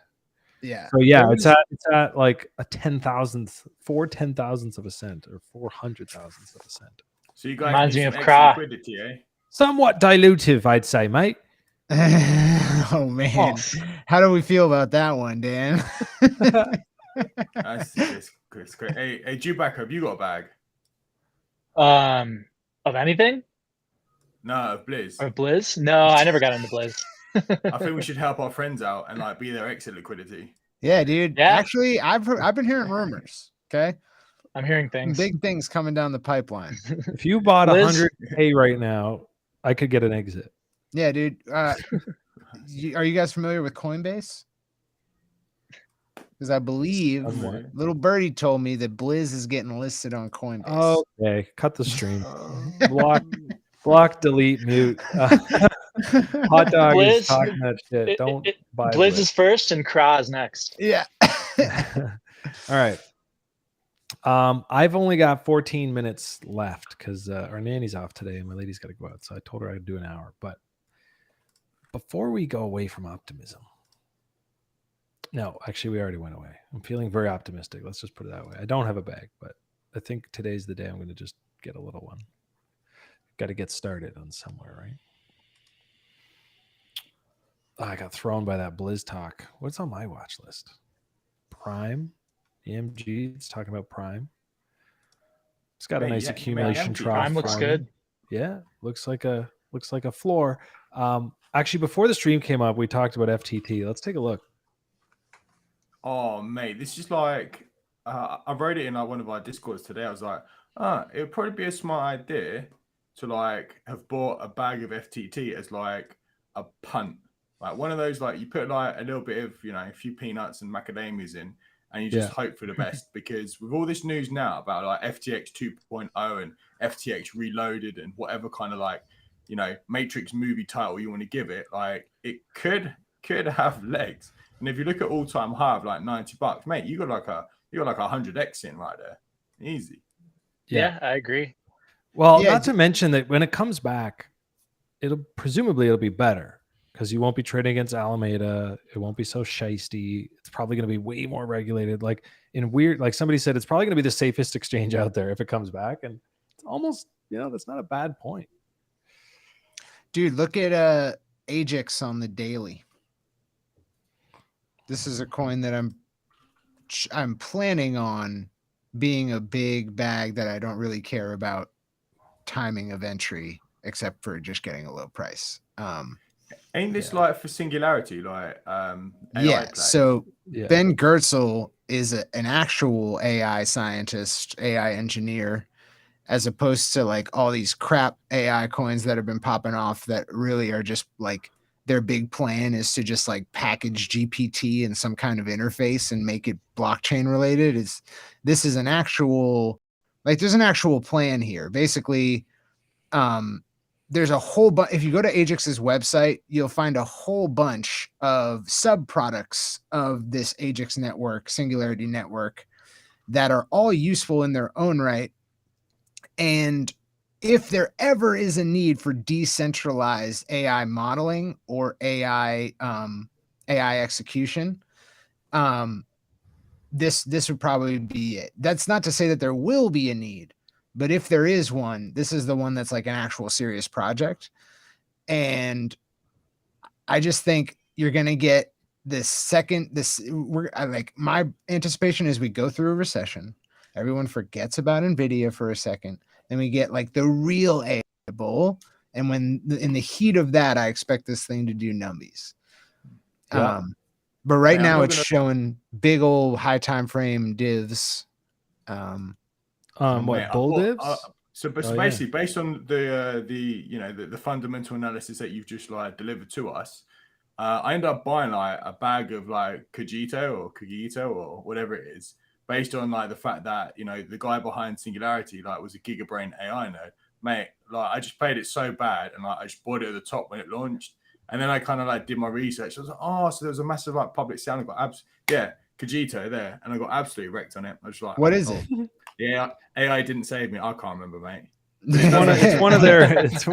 Yeah. So yeah, it's at like a 10,000th, 4/10,000ths of a cent or 400,000ths of a cent. So you guys reminds me of liquidity, eh? Somewhat dilutive, I'd say, mate. Oh man, how do we feel about that one, Dan? That's great. Hey, Jewbacca, have you got a bag? Of anything? No, of Blizz. Or Blizz? No, I never got into Blizz. I think we should help our friends out and like be their exit liquidity. Yeah, dude. Yeah. Actually, I've been hearing rumors. Okay, I'm hearing things. Big things coming down the pipeline. If you bought Blizz? 100K right now, I could get an exit. Yeah, dude. Are you guys familiar with Coinbase? Because I believe little birdie told me that Blizz is getting listed on Coinbase. Okay, cut the stream. Block, delete, mute. Hot dog Blizz, is talking that shit. Don't buy Blizz is first and Kra is next. Yeah. All right. I've only got 14 minutes left because our nanny's off today and my lady's got to go out. So I told her I'd do an hour. But before we go away from optimism, no, actually, we already went away. I'm feeling very optimistic. Let's just put it that way. I don't have a bag, but I think today's the day I'm going to just get a little one. Got to get started on somewhere, right? Oh, I got thrown by that Blizz talk. What's on my watch list? Prime. EMG. It's talking about Prime. It's got a nice accumulation trough. Prime looks good. Yeah, looks like a floor. Actually, before the stream came up, we talked about FTT. Let's take a look. Oh, mate, this is like I wrote it in like one of our discords today. I was like, it would probably be a smart idea to like have bought a bag of FTT as like a punt, like one of those like you put like a little bit of a few peanuts and macadamias in, and you just hope for the best. Because with all this news now about like FTX 2.0 and FTX Reloaded and whatever kind of like Matrix movie title you want to give it, like it could have legs. And if you look at all-time high of like $90, mate, you got like a 100x in right there, easy. Yeah, I agree. Well, not to mention that when it comes back, it'll be better. because you won't be trading against Alameda. It won't be so shisty. It's probably going to be way more regulated. Like somebody said, it's probably going to be the safest exchange out there if it comes back. And it's almost, that's not a bad point. Dude, look at Ajax on the daily. This is a coin that I'm planning on being a big bag that I don't really care about timing of entry, except for just getting a low price. Ain't this like for Singularity, like AI yeah. play? So Ben Gertzel is an actual AI scientist, AI engineer, as opposed to like all these crap AI coins that have been popping off that really are just like their big plan is to just like package GPT in some kind of interface and make it blockchain related. This is an actual, like there's an actual plan here. Basically, there's a whole bunch. If you go to Ajax's website, you'll find a whole bunch of subproducts of this Ajax network, Singularity network, that are all useful in their own right. And if there ever is a need for decentralized AI modeling or AI execution, this would probably be it. That's not to say that there will be a need, but if there is one, this is the one that's like an actual serious project. And I just think you're going to get my anticipation is we go through a recession. Everyone forgets about NVIDIA for a second. Then we get like the real AI bull. And when in the heat of that, I expect this thing to do numbies. Yeah. But right now it's showing big old high time frame divs. Bull divs? Basically, based on the fundamental analysis that you've just like delivered to us, I ended up buying like a bag of like Cogito or whatever it is, based on like the fact that the guy behind Singularity like was a gigabrain AI node, mate. Like I just played it so bad, and like I just bought it at the top when it launched, and then I kind of like did my research. I was like, oh, so there was a massive like public sale. I got Cogito there, and I got absolutely wrecked on it. I was like, what is it? Yeah, AI didn't save me. I can't remember, mate. It's one of their. It's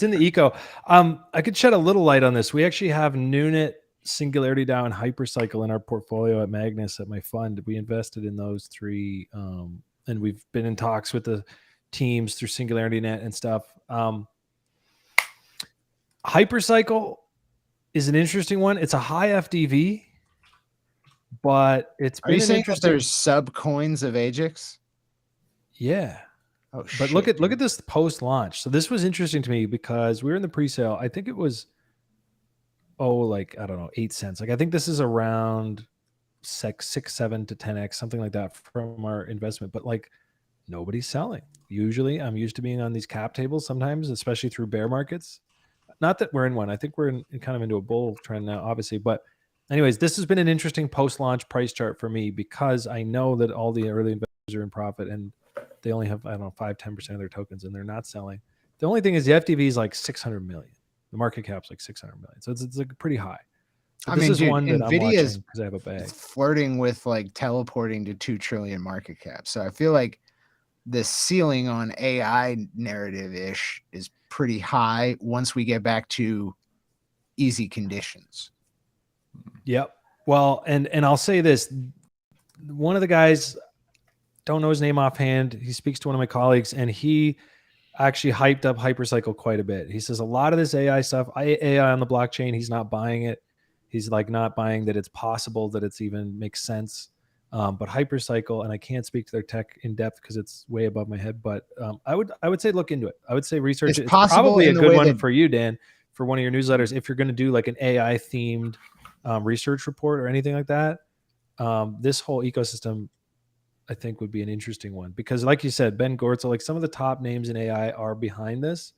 in the eco. I could shed a little light on this. We actually have Noonet, Singularity DAO, and Hypercycle in our portfolio at Magnus at my fund. We invested in those three, and we've been in talks with the teams through Singularity Net and stuff. Hypercycle is an interesting one. It's a high FDV, but it's. Are you saying that there's sub coins of Ajax? Yeah. Oh, but shit, look at this post launch. So this was interesting to me because we were in the pre-sale. I think it was I don't know, 8 cents. Like I think this is around 6, 7 to 10x, something like that from our investment. But like nobody's selling. Usually I'm used to being on these cap tables sometimes, especially through bear markets. Not that we're in one. I think we're kind of into a bull trend now, obviously. But anyways, this has been an interesting post-launch price chart for me because I know that all the early investors are in profit and they only have, 5-10% of their tokens and they're not selling. The only thing is the FDV is like 600 million. The market cap's like 600 million. So it's like pretty high. But this is one that I'm watching because I have a bag. Flirting with like teleporting to 2 trillion market cap. So I feel like the ceiling on AI narrative-ish is pretty high once we get back to easy conditions. Yep. Well, and I'll say this. One of the guys, don't know his name offhand, he speaks to one of my colleagues, and he actually hyped up Hypercycle quite a bit. He says a lot of this AI stuff, AI on the blockchain, he's not buying it. He's like not buying that it's possible, that it's even makes sense. But Hypercycle, and I can't speak to their tech in depth because it's way above my head, but I would say look into it. I would say research it. It's probably a good one for you, Dan, for one of your newsletters. If you're going to do like an AI themed research report or anything like that, this whole ecosystem, I think, would be an interesting one because, like you said, Ben Gortzel, like some of the top names in AI are behind this.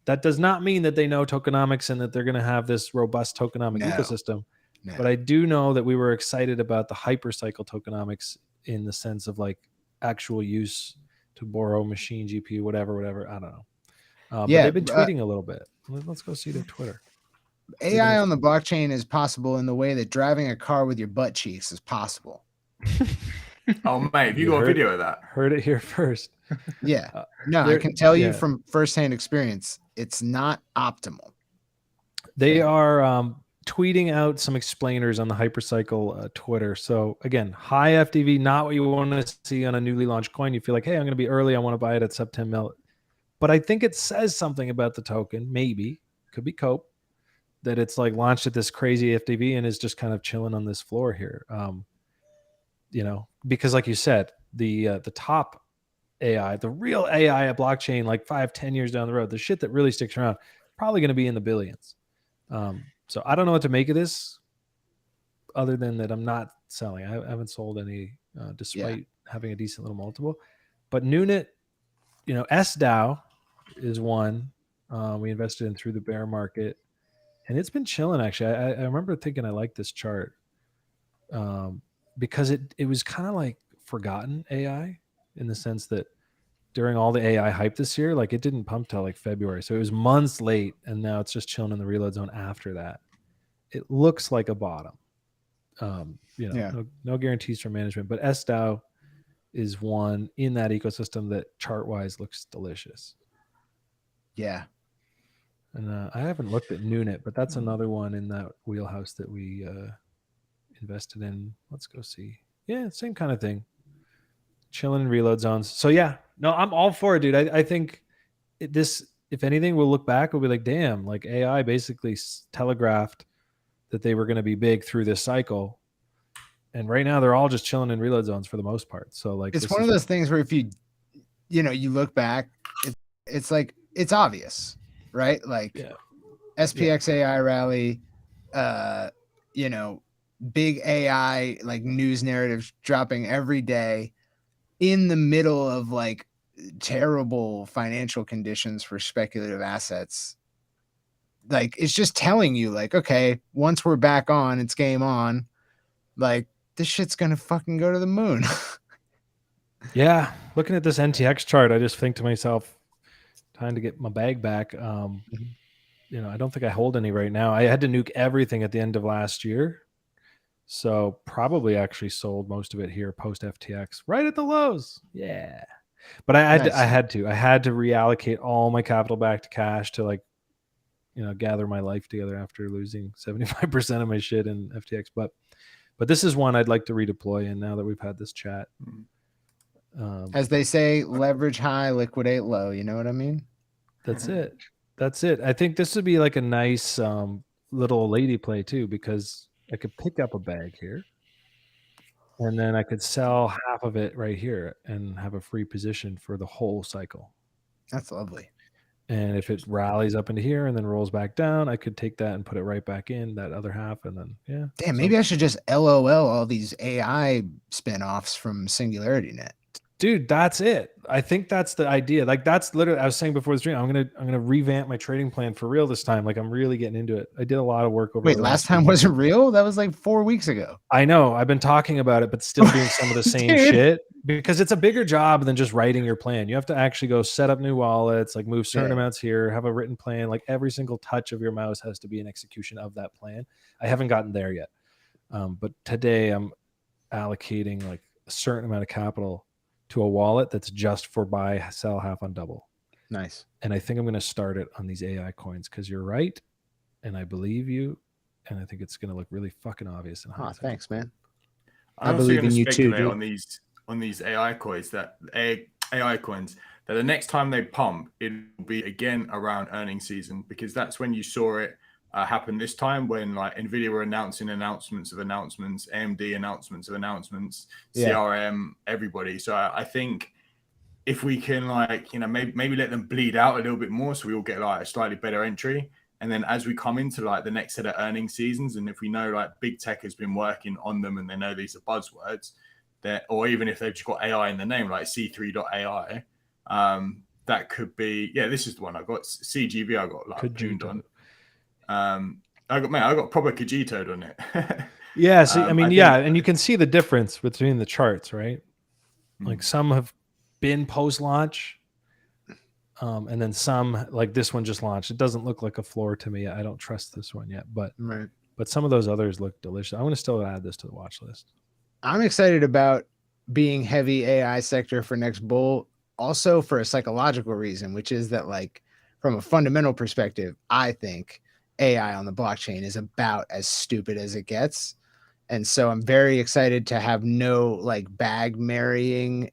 That does not mean that they know tokenomics and that they're going to have this robust tokenomic ecosystem. No. But I do know that we were excited about the Hypercycle tokenomics in the sense of like actual use to borrow machine GPU, whatever. I don't know. But they've been tweeting a little bit. Let's go see their Twitter. AI on the blockchain is possible in the way that driving a car with your butt cheeks is possible. Oh, mate, you got a video of that? Heard it here first. I can tell you from firsthand experience, it's not optimal. They are tweeting out some explainers on the Hypercycle Twitter. So again, high FDV, not what you want to see on a newly launched coin. You feel like, hey, I'm going to be early. I want to buy it at sub 10 mil. But I think it says something about the token. Maybe could be cope that it's like launched at this crazy FDV and is just kind of chilling on this floor here. You know, because like you said, the top AI, the real AI at blockchain, like 5-10 years down the road, the shit that really sticks around, probably going to be in the billions. So I don't know what to make of this other than that I'm not selling. I haven't sold any despite having a decent little multiple. But Noonet, you know, SDAO is one we invested in through the bear market. And it's been chilling, actually. I remember thinking I liked this chart because it was kind of like forgotten AI in the sense that during all the AI hype this year, like it didn't pump till like February. So it was months late, and now it's just chilling in the reload zone after that. It looks like a bottom. You know, no guarantees from management, but SDAO is one in that ecosystem that chart-wise looks delicious. Yeah. And I haven't looked at Noonet, but that's another one in that wheelhouse that we invested in. Let's go see. Yeah, same kind of thing. Chilling in reload zones. So yeah, no, I'm all for it, dude. I think this, if anything, we'll look back, we'll be like, damn, like AI basically telegraphed that they were going to be big through this cycle. And right now they're all just chilling in reload zones for the most part. So like, it's one of those things where if you look back, it's like, it's obvious, right? Like SPX AI rally, you know, big AI, like news narratives dropping every day in the middle of like terrible financial conditions for speculative assets. Like, it's just telling you like, okay, once we're back on, it's game on. Like, this shit's going to fucking go to the moon. Yeah. Looking at this NTX chart, I just think to myself, time to get my bag back. You know, I don't think I hold any right now. I had to nuke everything at the end of last year. So probably actually sold most of it here post FTX right at the lows. Yeah. But I had to reallocate all my capital back to cash to like, you know, gather my life together after losing 75% of my shit in FTX. But this is one I'd like to redeploy in now that we've had this chat. As they say, leverage high, liquidate low. You know what I mean? That's it. That's it. I think this would be like a nice little lady play too, because I could pick up a bag here and then I could sell half of it right here and have a free position for the whole cycle. That's lovely. And if it rallies up into here and then rolls back down, I could take that and put it right back in that other half. And then, Damn, maybe I should just LOL all these AI spinoffs from Singularity Net. Dude, that's it. I think that's the idea. Like, that's literally, I was saying before the stream, I'm gonna revamp my trading plan for real this time. Like, I'm really getting into it. I did a lot of work over. Wait, last time wasn't real? That was like 4 weeks ago. I know. I've been talking about it, but still doing some of the same shit because it's a bigger job than just writing your plan. You have to actually go set up new wallets, like move certain amounts here, have a written plan. Like, every single touch of your mouse has to be an execution of that plan. I haven't gotten there yet, but today I'm allocating like a certain amount of capital to a wallet that's just for buy, sell half on double. Nice. And I think I'm going to start it on these AI coins because you're right. And I believe you. And I think it's going to look really fucking obvious. Thanks, man. I believe in you too, dude. On these AI coins that the next time they pump, it will be again around earnings season, because that's when you saw it happen this time, when like Nvidia were announcing announcements, AMD announcements, CRM, everybody. So I think if we can, like, you know, maybe let them bleed out a little bit more, so we all get like a slightly better entry. And then as we come into like the next set of earnings seasons, and if we know like big tech has been working on them and they know these are buzzwords, that, or even if they've just got AI in the name, like C3.ai, that could be, this is the one I got. CGV, I got like tuned on. I got proper Kajitoed on it. Yeah. So, I mean, and you can see the difference between the charts, right? Like, some have been post-launch, and then some, like this one just launched. It doesn't look like a floor to me. I don't trust this one yet, but some of those others look delicious. I'm going to still add this to the watch list. I'm excited about being heavy AI sector for next bull, also for a psychological reason, which is that, like, from a fundamental perspective, I think AI on the blockchain is about as stupid as it gets. And so I'm very excited to have no like bag marrying,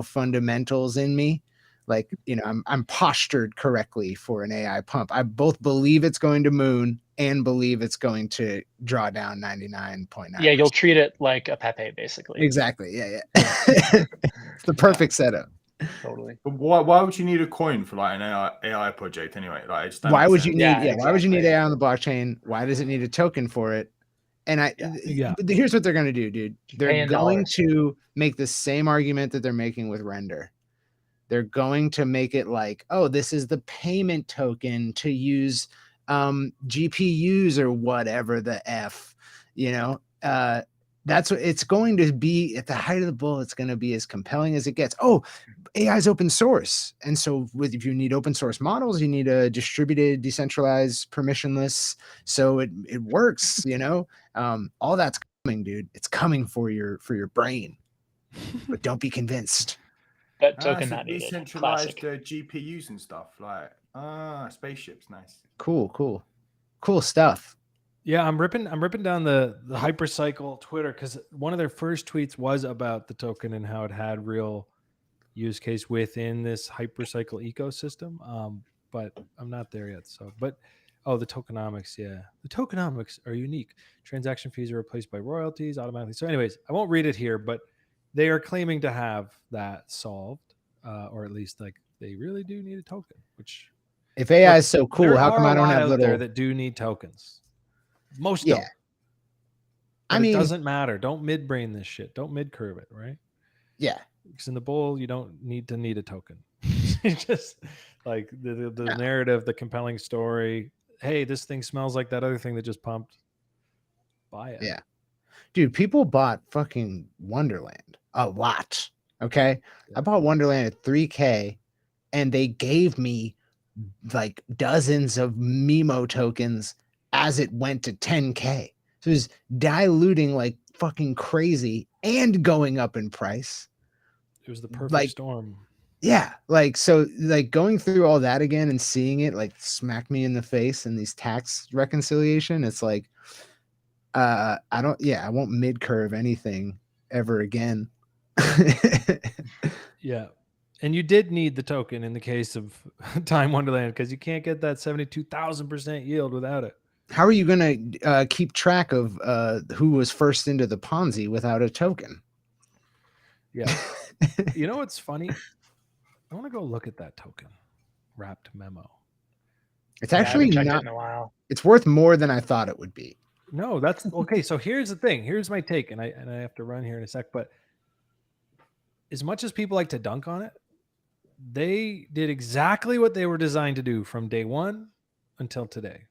fundamentals in me. Like, I'm postured correctly for an AI pump. I both believe it's going to moon and believe it's going to draw down 99.9. Yeah, you'll treat it like a Pepe, basically. Exactly. Yeah. It's the perfect setup. Totally. But why would you need a coin for like an AI project anyway? Like, it just don't Why make would sense. you need? Yeah, Why would you need exactly. AI on the blockchain? Why does it need a token for it? And Yeah. here's what they're going to do, dude. They're Pay in going dollars. to make the same argument that they're making with render. They're going to make it like, oh, this is the payment token to use GPUs or whatever the F, that's what it's going to be at the height of the bull. It's going to be as compelling as it gets. Oh, AI is open source. And so if you need open source models, you need a distributed, decentralized, permissionless. So it works, all that's coming, dude. It's coming for your brain, but don't be convinced. But token so not needed. decentralized Classic. GPUs and stuff like spaceships. Nice. Cool stuff. Yeah, I'm ripping down the Hypercycle Twitter because one of their first tweets was about the token and how it had real use case within this Hypercycle ecosystem. But I'm not there yet. So, the tokenomics, yeah, the tokenomics are unique. Transaction fees are replaced by royalties automatically. So, anyways, I won't read it here, but they are claiming to have that solved, or at least like they really do need a token. Which, if AI is so cool, there how come are I a don't lot have out little there that do need tokens? Most Yeah. don't. But I mean, it doesn't matter. Don't midbrain this shit. Don't mid-curve it, right? yeah. Because in the bull, you don't need a token. Just like the narrative, the compelling story. Hey, this thing smells like that other thing that just pumped. Buy it. Yeah. Dude, people bought fucking Wonderland a lot. Okay. Yeah. I bought Wonderland at 3K and they gave me like dozens of Memo tokens as it went to 10K. So it was diluting like fucking crazy and going up in price. It was the perfect Like, storm. yeah. Like, so like going through all that again and seeing it like smack me in the face in these tax reconciliation, it's like, I won't mid curve anything ever again. Yeah. And you did need the token in the case of Time Wonderland because you can't get that 72,000% yield without it. How are you going to keep track of who was first into the Ponzi without a token? Yeah. You know what's funny? I want to go look at that token wrapped memo. It's Yeah, I actually haven't checked it not. in a while. It's worth more than I thought it would be. No, that's okay. So here's the thing. Here's my take, and I have to run here in a sec. But as much as people like to dunk on it, they did exactly what they were designed to do from day one until today.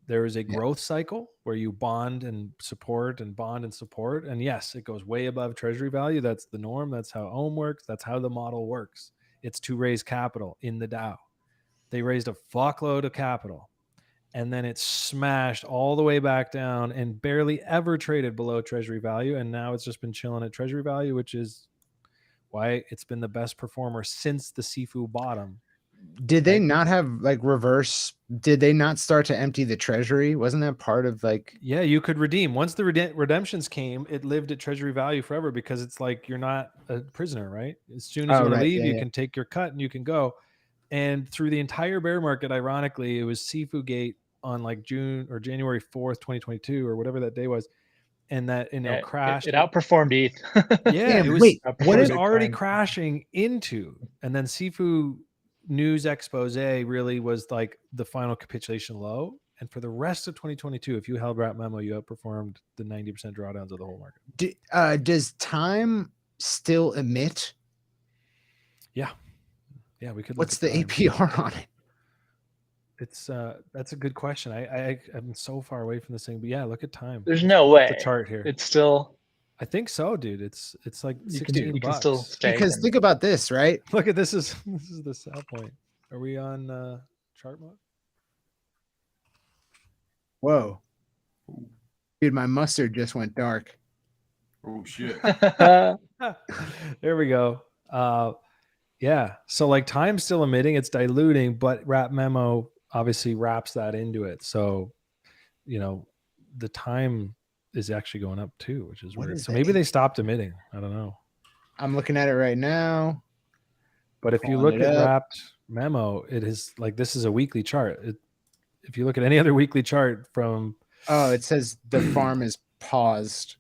There is a growth cycle where you bond and support and bond and support. And yes, it goes way above treasury value. That's the norm. That's how OHM works. That's how the model works. It's to raise capital in the DAO. They raised a fuckload of capital and then it smashed all the way back down and barely ever traded below treasury value. And now it's just been chilling at treasury value, which is why it's been the best performer since the Sifu bottom. Did they not have like reverse? Did they not start to empty the treasury? Wasn't that part of like? Yeah, you could redeem. Once the redemptions came, it lived at treasury value forever because it's like you're not a prisoner, right? As soon as you want to leave, you can take your cut and you can go. And through the entire bear market, ironically, it was Sifu Gate on like June or January 4th, 2022, or whatever that day was. And that crashed. It outperformed ETH. Yeah, Damn, it was. wait, It was already crashing into, and then Sifu news expose really was like the final capitulation low. And for the rest of 2022, if you held wrap memo, you outperformed the 90% drawdowns of the whole market. Does Time still emit? Yeah, we could. What's the APR on it? It's that's a good question. I'm so far away from this thing, but yeah, look at Time. There's no way. The chart here. It's still. I think so, dude. It's like $16. You can still stay. Because think about this, right? Look at this is the sell point. Are we on chart mode? Whoa, dude, my mustard just went dark. Oh shit. There we go. Yeah. So like Time's still emitting, it's diluting, but wrap memo obviously wraps that into it. So, the time is actually going up too, which is What weird. is So the maybe they H? stopped emitting. I don't know. I'm looking at it right now. But if you Pulling look it at up. wrapped memo, it is like this is a weekly chart. If you look at any other weekly chart from Oh, it says the farm is paused.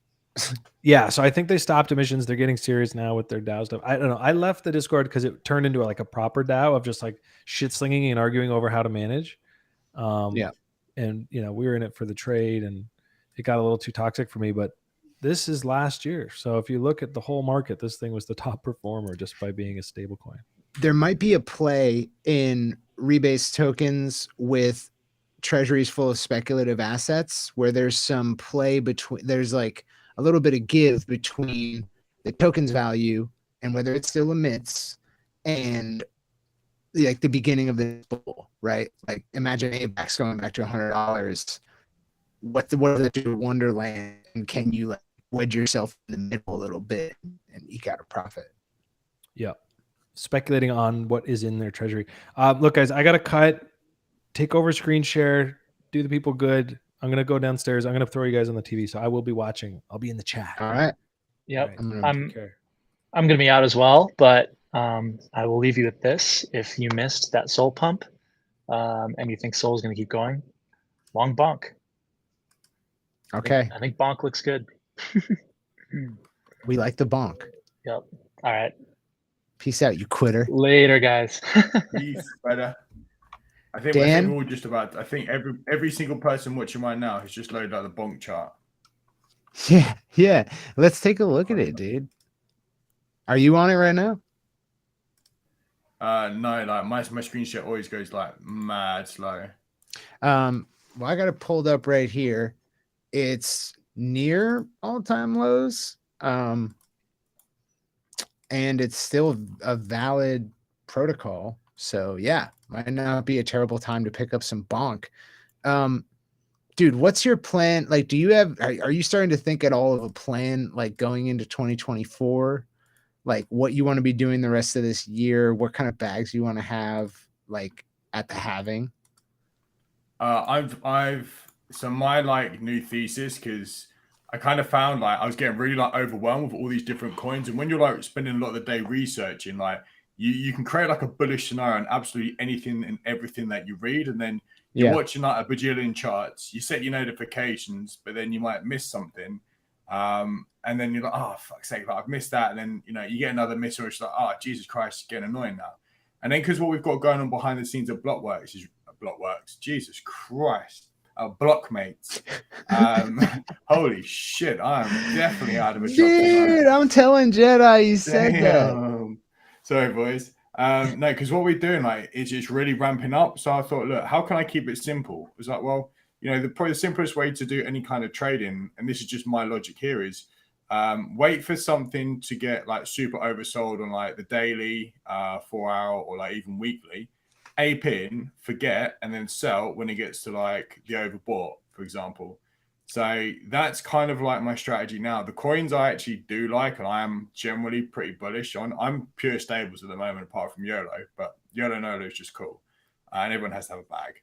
yeah, so I think they stopped emissions. They're getting serious now with their DAO stuff. I don't know. I left the Discord because it turned into like a proper DAO of just like shit slinging and arguing over how to manage. Yeah. And we were in it for the trade, and it got a little too toxic for me. But this is last year, so if you look at the whole market, this thing was the top performer just by being a stable coin. There might be a play in rebase tokens with treasuries full of speculative assets where there's some play between, there's like a little bit of give between the token's value and whether it still emits and like the beginning of the bull, right? Like imagine AVAX going back to $100. What does that do to Wonderland? And can you like wedge yourself in the middle a little bit and eke out a profit? Yeah. Speculating on what is in their treasury. Look, guys, I got to cut. Take over screen share. Do the people good. I'm going to go downstairs. I'm going to throw you guys on the TV. So I will be watching. I'll be in the chat. All right. Yep. Right. I'm Take care. going to be out as well, but I will leave you with this. If you missed that Sol pump and you think Sol is going to keep going, long bonk. Okay. I think bonk looks good. We like the bonk. Yep. All right. Peace out, you quitter. Later, guys. Peace, brother. I think Dan? we're all just about. I think every single person watching right now has just loaded out the bonk chart. Yeah. Yeah. Let's take a look at it, dude. Are you on it right now? No, like my screen share always goes like mad slow. Well, I got it pulled up right here. It's near all-time lows. And it's still a valid protocol. So yeah, might not be a terrible time to pick up some bonk. Dude, what's your plan? Like, do you have, are you starting to think at all of a plan, like going into 2024? Like what you want to be doing the rest of this year? What kind of bags you want to have like at the halving? So my like new thesis, because I kind of found like I was getting really like overwhelmed with all these different coins, and when you're like spending a lot of the day researching, like you can create like a bullish scenario on absolutely anything and everything that you read, and then you're watching like a bajillion charts, you set your notifications, but then you might miss something, and then you're like, oh fuck's sake, like, I've missed that, and then you get another miss, or it's like, oh Jesus Christ, it's getting annoying now. And then because what we've got going on behind the scenes of Blockworks is Jesus Christ. Blockmates. Holy shit, I'm definitely out of a job. Dude, I'm telling Jedi you said that. Sorry, boys. No, because what we're doing like is just really ramping up. So I thought, look, how can I keep it simple? It was like, well, probably the simplest way to do any kind of trading, and this is just my logic here, is wait for something to get like super oversold on like the daily, 4 hour, or like even weekly. Ape in, forget, and then sell when it gets to like the overbought, for example. So that's kind of like my strategy now. The coins I actually do like, and I am generally pretty bullish on. I'm pure stables at the moment, apart from YOLO, but YOLO Nolo is just cool, and everyone has to have a bag.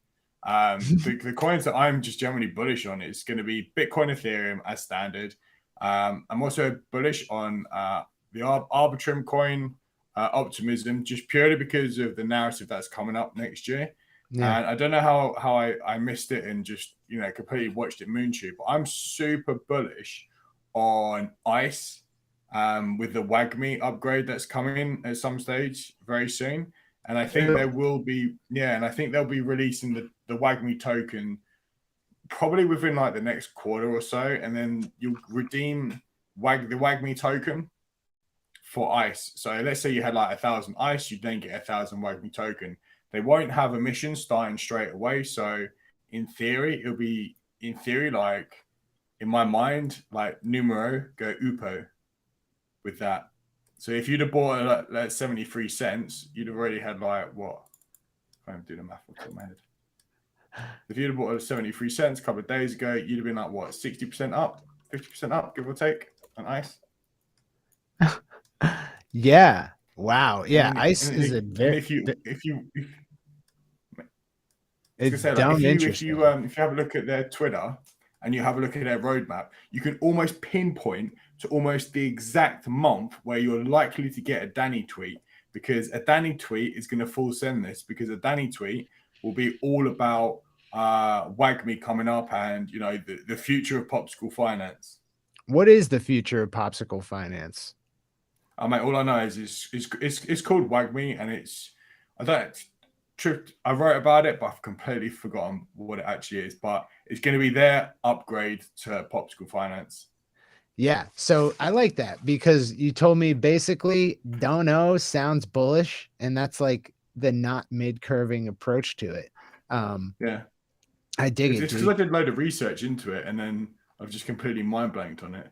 The coins that I'm just generally bullish on is going to be Bitcoin, Ethereum as standard. I'm also bullish on the Arbitrum coin. Optimism, just purely because of the narrative that's coming up next year. Yeah. And I don't know how I missed it and just completely watched it moonshot, but I'm super bullish on ICE with the WAGMI upgrade that's coming at some stage very soon. And I think there will be and I think they'll be releasing the WAGMI token probably within like the next quarter or so, and then you'll redeem the WAGMI token for ICE. So let's say you had like 1,000 ICE, you then get 1,000 WAGMI token. They won't have emissions starting straight away. So in theory, it'll be like in my mind, like numero go upo with that. So if you'd have bought it at 73 cents, you'd have already had like what? I can't do the math off the top of my head. If you'd have bought it at 73 cents a couple of days ago, you'd have been like what, 60% up, 50% up, give or take on ICE. Yeah. Wow. Yeah. And ICE is a very. I was It's gonna say, like, dumb if interesting. you have a look at their Twitter and you have a look at their roadmap, you can almost pinpoint to almost the exact month where you're likely to get a Danny tweet, because a Danny tweet is going to full send this, because a Danny tweet will be all about WAGMI coming up and, you know, the future of popsicle finance. What is the future of popsicle finance? Mate, all I know is it's called WAGMI, and it's, I don't. I wrote about it, but I've completely forgotten what it actually is. But it's going to be their upgrade to Popsicle Finance. Yeah, so I like that, because you told me basically don't know sounds bullish, and that's like the not mid-curving approach to it. Yeah, I dig it's it. because I did a load of research into it, and then I've just completely mind blanked on it.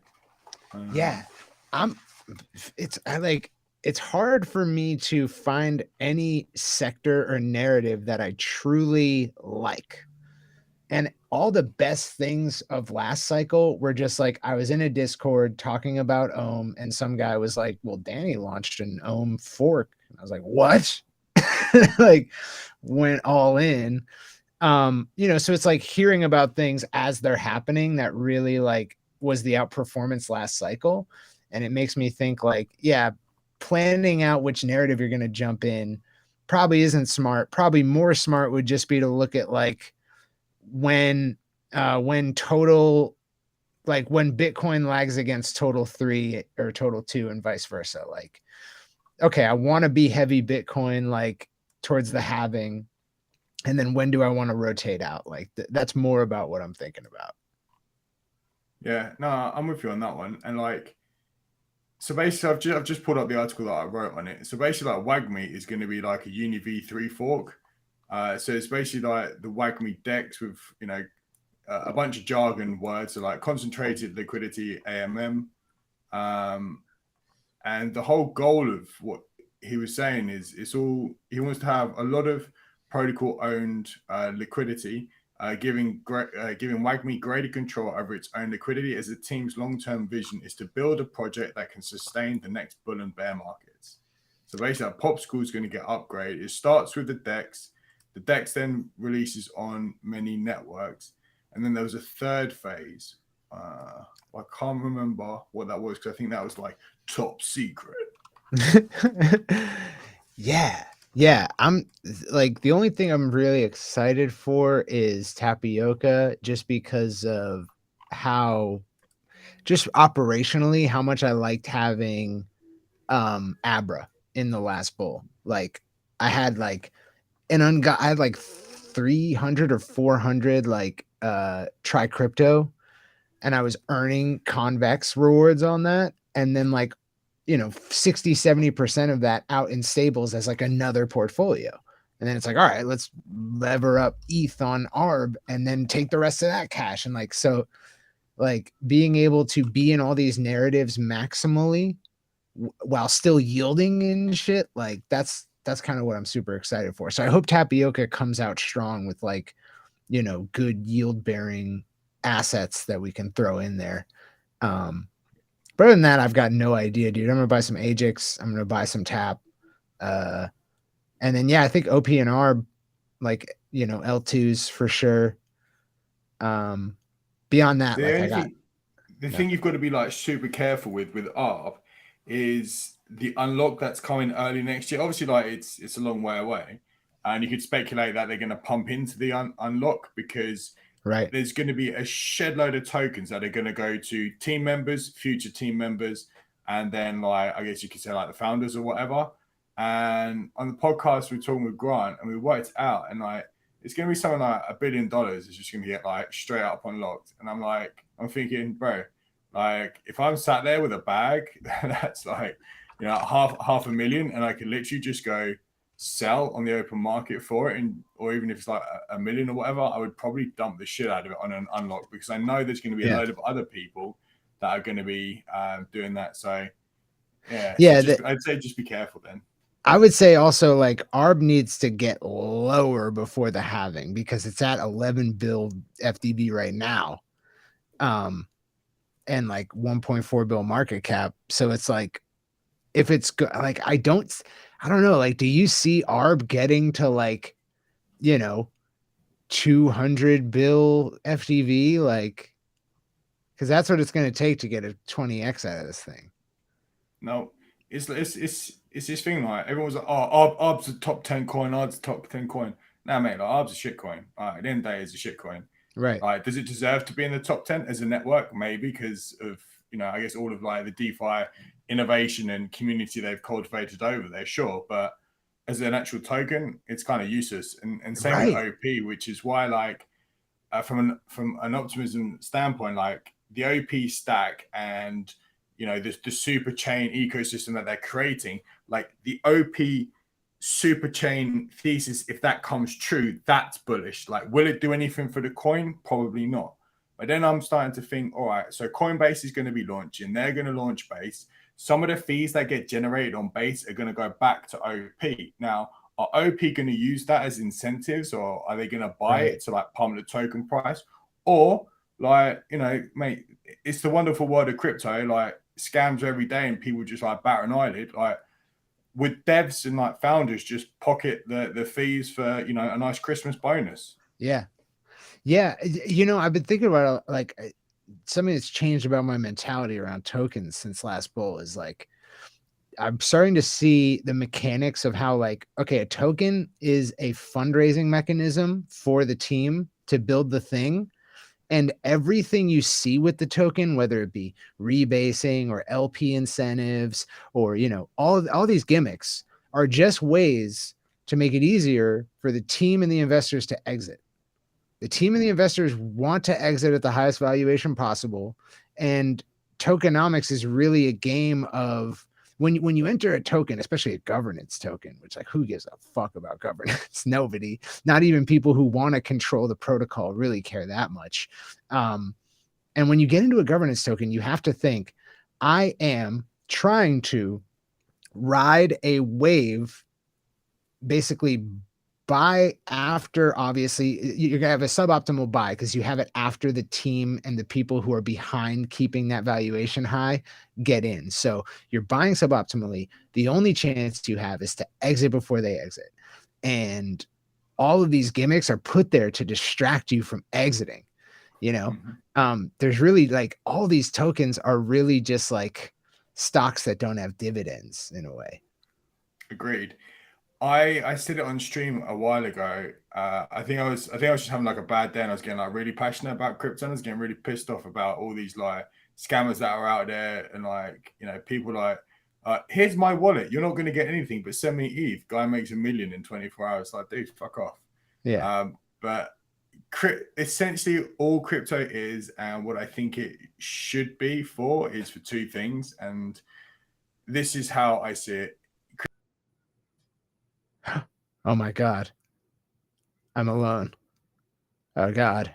Yeah, it's hard for me to find any sector or narrative that I truly like. And all the best things of last cycle were just like, I was in a Discord talking about Ohm, and some guy was like, well, Danny launched an Ohm fork. And I was like, what? Like, went all in. You know, so it's like hearing about things as they're happening that really like was the outperformance last cycle. And it makes me think like, yeah, planning out which narrative you're going to jump in probably isn't smart. Probably more smart would just be to look at like when total, like when Bitcoin lags against total 3 or total 2 and vice versa. Like, okay, I want to be heavy Bitcoin, like towards the halving. And then when do I want to rotate out? Like that's more about what I'm thinking about. Yeah, no, I'm with you on that one. And like, so basically, I've just pulled up the article that I wrote on it. So basically, like WAGMI is going to be like a Uni V3 fork. So it's basically like the WAGMI DEX with, you know, a bunch of jargon words, so like concentrated liquidity AMM. And the whole goal of what he was saying is he wants to have a lot of protocol owned liquidity, giving WAGMI greater control over its own liquidity, as the team's long-term vision is to build a project that can sustain the next bull and bear markets. So basically, Popsicle is going to get upgraded. It starts with the DEX. The DEX then releases on many networks. And then there was a third phase. I can't remember what that was, because I think that was like top secret. Yeah, I'm like, the only thing I'm really excited for is Tapioca, just because of how, just operationally, how much I liked having Abra in the last bull. Like I had like I had like 300 or 400 like try crypto, and I was earning convex rewards on that, and then like, you know, 60-70% of that out in stables as like another portfolio. And then it's like, all right, let's lever up ETH on ARB and then take the rest of that cash. And like, so like being able to be in all these narratives maximally while still yielding and shit, like that's kind of what I'm super excited for. So I hope Tapioca comes out strong with like, you know, good yield bearing assets that we can throw in there. But other than that, I've got no idea, dude. I'm gonna buy some Ajax. I'm gonna buy some Tap, and then yeah, I think OP and ARB, like, you know, L2s for sure. Beyond that, the thing you've got to be like super careful with ARB is the unlock that's coming early next year. Obviously, like it's a long way away, and you could speculate that they're going to pump into the unlock, because right, there's going to be a shed load of tokens that are going to go to team members, future team members, and then like, I guess you could say like the founders or whatever. And on the podcast, we're talking with Grant, and we worked out, and like it's going to be something like $1 billion is just going to get like straight up unlocked. And I'm thinking, bro, like if I'm sat there with a bag that's like, you know, half $500,000, and I can literally just go sell on the open market for it, and or even if it's like $1 million or whatever, I would probably dump the shit out of it on an unlock, because I know there's going to be a load of other people that are going to be doing that. So yeah, so I'd say just be careful then. I would say also like ARB needs to get lower before the halving, because it's at 11 bill FDB right now, and like 1.4 bill market cap. So it's like, if it's good, like I don't know, like do you see ARB getting to like, you know, 200 bill FDV, like, because that's what it's going to take to get a 20x out of this thing. No, it's this thing like everyone's like, oh, ARB's a top 10 coin, ARB's a top 10 coin. Nah, mate, like ARB's a shit coin. At the end of the day, it's a shit coin. Right. Like, does it deserve to be in the top 10 as a network? Maybe because of, I guess all of like the DeFi innovation and community they've cultivated over there, sure. But as an actual token, it's kind of useless. And same with OP, which is why like from an optimism standpoint, like the OP stack and the super chain ecosystem that they're creating, like the OP super chain thesis, if that comes true, that's bullish. Like, will it do anything for the coin? Probably not. But then I'm starting to think, all right, so Coinbase is going to be launching. They're going to launch Base. Some of the fees that get generated on Base are going to go back to OP. Now, are OP going to use that as incentives, or are they going to buy it to like pump the token price? Or like, mate, it's the wonderful world of crypto. Like, scams every day and people just like bat an eyelid. Like, would devs and like founders just pocket the fees for a nice Christmas bonus? Yeah. I've been thinking about like something that's changed about my mentality around tokens since last bull is like I'm starting to see the mechanics of how like, okay, a token is a fundraising mechanism for the team to build the thing. And everything you see with the token, whether it be rebasing or LP incentives or, all these gimmicks are just ways to make it easier for the team and the investors to exit. The team and the investors want to exit at the highest valuation possible. And tokenomics is really a game of when you enter a token, especially a governance token, which like who gives a fuck about governance? Nobody, not even people who want to control the protocol really care that much. And when you get into a governance token, you have to think, I am trying to ride a wave, basically buy after, obviously you're gonna have a suboptimal buy because you have it after the team and the people who are behind keeping that valuation high get in. So you're buying suboptimally. The only chance you have is to exit before they exit. And all of these gimmicks are put there to distract you from exiting. There's really like all these tokens are really just like stocks that don't have dividends in a way. Agreed. I said it on stream a while ago. I think I was just having like a bad day and I was getting like really passionate about crypto and I was getting really pissed off about all these like scammers that are out there and like, people like, here's my wallet. You're not going to get anything, but send me ETH. Guy makes $1 million in 24 hours. Like, dude, fuck off. Yeah. But essentially all crypto is, and what I think it should be for is for two things. And this is how I see it. Oh my God. I'm alone. Oh God.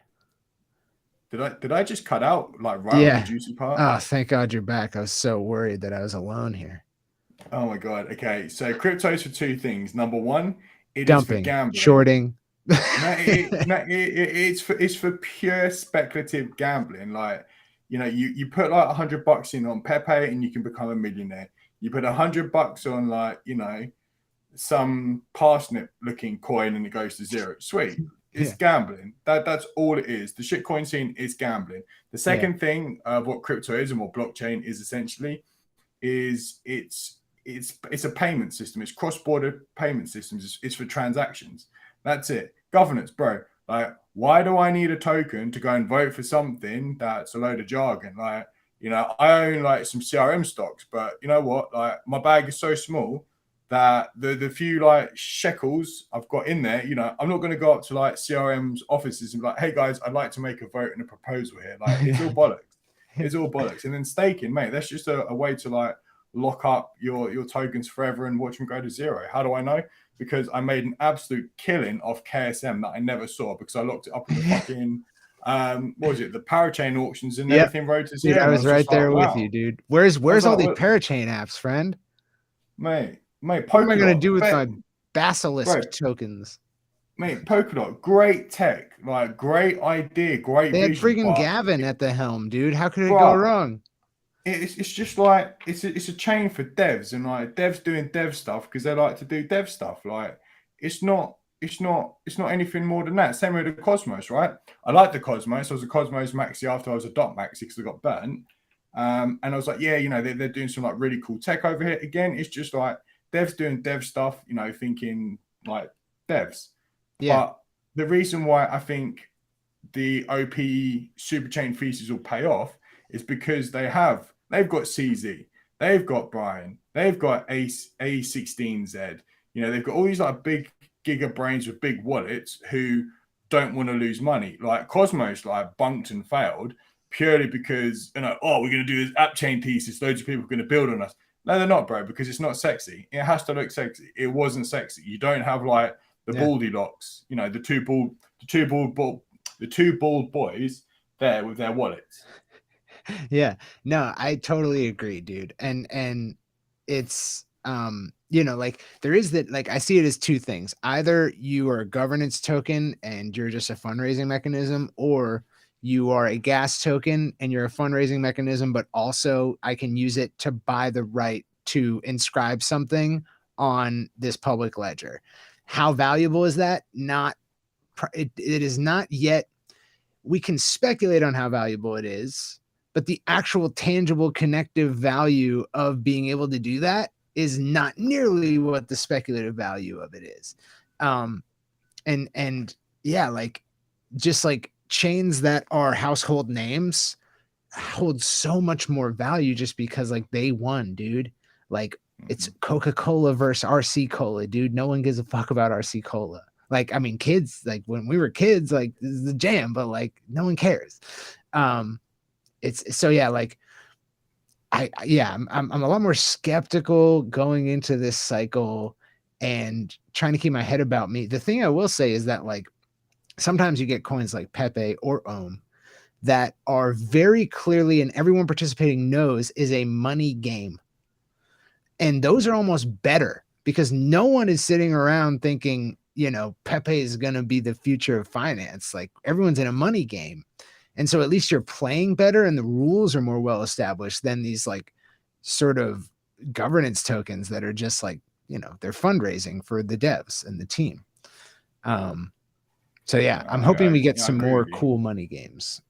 Did I just cut out like right on the juicy part? Oh, thank God you're back. I was so worried that I was alone here. Oh my God. Okay. So crypto is for two things. Number one, it dumping, is for gambling. Shorting. It's for pure speculative gambling. Like, you put like $100 in on Pepe and you can become a millionaire. You put $100 on like, some parsnip looking coin and it goes to zero. Sweet. It's gambling. That's all it is. The shitcoin scene is gambling. The second thing of what crypto is and what blockchain is essentially is it's a payment system. It's cross-border payment systems. It's for transactions. That's it. Governance, bro. Like, why do I need a token to go and vote for something that's a load of jargon? Like, I own like some CRM stocks, but you know what? Like, my bag is so small that the few like shekels I've got in there, I'm not going to go up to like CRM's offices and be like, hey guys, I'd like to make a vote and a proposal here. Like, it's all bollocks. It's all bollocks. And then staking, mate, that's just a way to like lock up your tokens forever and watch them go to zero. How do I know? Because I made an absolute killing off KSM that I never saw because I locked it up in the fucking what was it, the parachain auctions and everything rode to zero. Dude, I was right there with you, dude. Where's all these parachain apps, friend? Mate, what am I gonna do with my Basilisk tokens? Mate, Polkadot, great tech, like great idea, great. They had freaking Gavin at the helm, dude. How could it go wrong? It's just like it's a chain for devs and like devs doing dev stuff because they like to do dev stuff. Like it's not it's not anything more than that. Same with the Cosmos, right? I like the Cosmos. I was a Cosmos maxi after I was a dot maxi because I got burnt. And I was like, yeah, you know, they're doing some like really cool tech over here. Again, it's just like devs doing dev stuff, you know, thinking like devs. Yeah. But the reason why I think the OP superchain thesis will pay off is because they've got CZ, they've got Brian, they've got A16Z. You know, they've got all these like big giga brains with big wallets who don't want to lose money. Like Cosmos, like bunked and failed purely because, you know, oh, we're going to do this app chain thesis. Loads of people are going to build on us. No, they're not, bro, because it's not sexy. It has to look sexy. It wasn't sexy. You don't have like the baldy locks, you know, the two bald boys there with their wallets. Yeah, no, I totally agree, dude. And it's, you know, like there is that, like, I see it as two things. Either you are a governance token and you're just a fundraising mechanism, or you are a gas token and you're a fundraising mechanism, but also I can use it to buy the right to inscribe something on this public ledger. How valuable is that? It is not yet. We can speculate on how valuable it is, but the actual tangible connective value of being able to do that is not nearly what the speculative value of it is. And yeah, like just like chains that are household names hold so much more value just because like they won, dude. Like it's Coca-Cola versus RC Cola, dude. No one gives a fuck about RC Cola. Like, I mean, kids, like when we were kids, like this is the jam, but like no one cares. It's so, yeah, like I'm a lot more skeptical going into this cycle and trying to keep my head about me. The thing I will say is that like sometimes you get coins like Pepe or Ohm that are very clearly, and everyone participating knows, is a money game. And those are almost better because no one is sitting around thinking, you know, Pepe is going to be the future of finance. Like everyone's in a money game. And so at least you're playing better and the rules are more well established than these like sort of governance tokens that are just like, you know, they're fundraising for the devs and the team. So yeah, I'm hoping we get some more cool money games.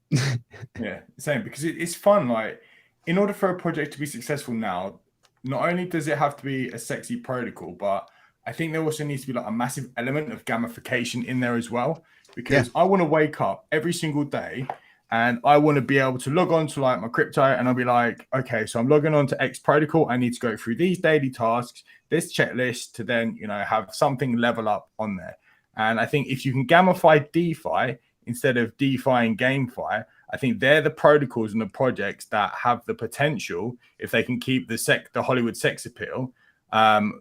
Yeah, same, because it's fun. Like, in order for a project to be successful now, not only does it have to be a sexy protocol, but I think there also needs to be like a massive element of gamification in there as well. Because I want to wake up every single day and I want to be able to log on to like my crypto and I'll be like, okay, so I'm logging on to X protocol. I need to go through these daily tasks, this checklist to then, you know, have something level up on there. And I think if you can gamify DeFi instead of DeFi and GameFi, I think they're the protocols and the projects that have the potential, if they can keep the Hollywood sex appeal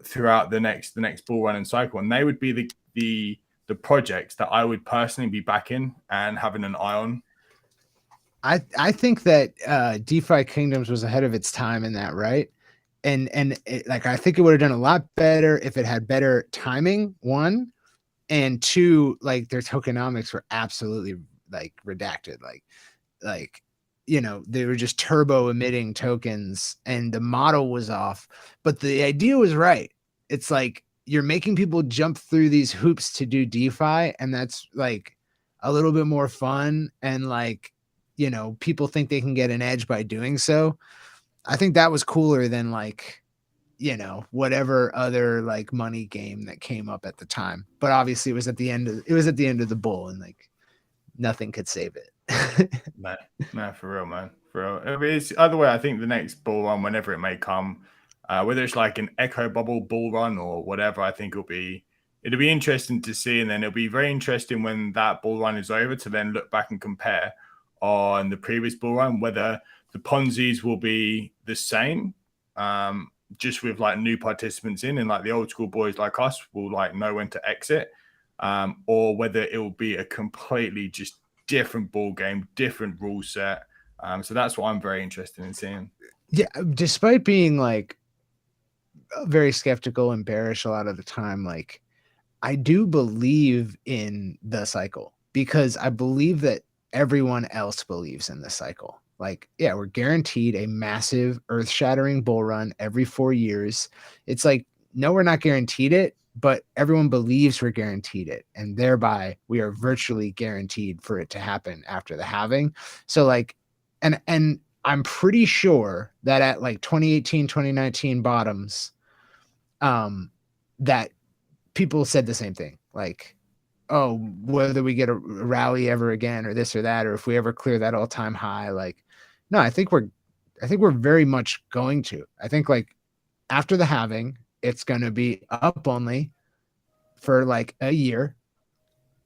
throughout the next bull run and cycle. And they would be the projects that I would personally be backing and having an eye on. I think that DeFi Kingdoms was ahead of its time in that, right? And like I think it would have done a lot better if it had better timing, one, and two, like their tokenomics were absolutely like redacted, like you know, they were just turbo emitting tokens and the model was off, but the idea was right. It's like you're making people jump through these hoops to do DeFi, and that's like a little bit more fun, and like, you know, people think they can get an edge by doing so. I think that was cooler than like, you know, whatever other like money game that came up at the time. But obviously it was at the end of the bull, and like nothing could save it. Man, for real, man. For real. It's either way, I think the next bull run, whenever it may come, whether it's like an echo bubble bull run or whatever, I think it'll be interesting to see. And then it'll be very interesting when that bull run is over to then look back and compare on the previous bull run, whether the Ponzis will be the same, just with like new participants in, and like the old school boys like us will like know when to exit, or whether it will be a completely just different ball game, different rule set. So that's what I'm very interested in seeing. Yeah, despite being like very skeptical and bearish a lot of the time, like I do believe in the cycle because I believe that everyone else believes in the cycle. Like, yeah, we're guaranteed a massive earth-shattering bull run every 4 years. It's like, no, we're not guaranteed it, but everyone believes we're guaranteed it, and thereby we are virtually guaranteed for it to happen after the halving. So like, and I'm pretty sure that at like 2018, 2019 bottoms, that people said the same thing. Like, oh, whether we get a rally ever again or this or that, or if we ever clear that all-time high, like, no, I think we're very much going to. I think like after the halving, it's going to be up only for like a year,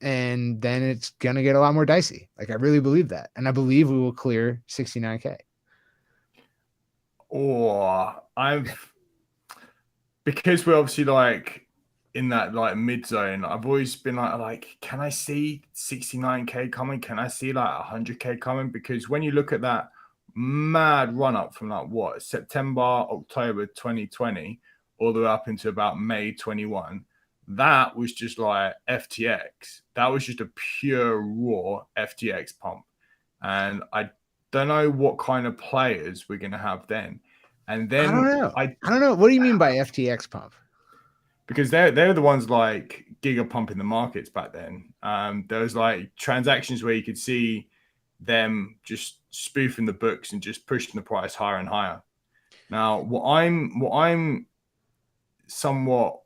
and then it's going to get a lot more dicey. Like I really believe that. And I believe we will clear 69K. Or because we're obviously like in that like mid zone, I've always been like, can I see 69K coming? Can I see like 100K coming? Because when you look at that mad run up from like what, September, October 2020, all the way up into about May 21, that was just like FTX. That was just a pure raw FTX pump. And I don't know what kind of players we're going to have then. And then I don't know. I don't know. What do you mean by FTX pump? Because they're the ones like giga pumping the markets back then. There was like transactions where you could see them just spoofing the books and just pushing the price higher and higher. Now, what I'm somewhat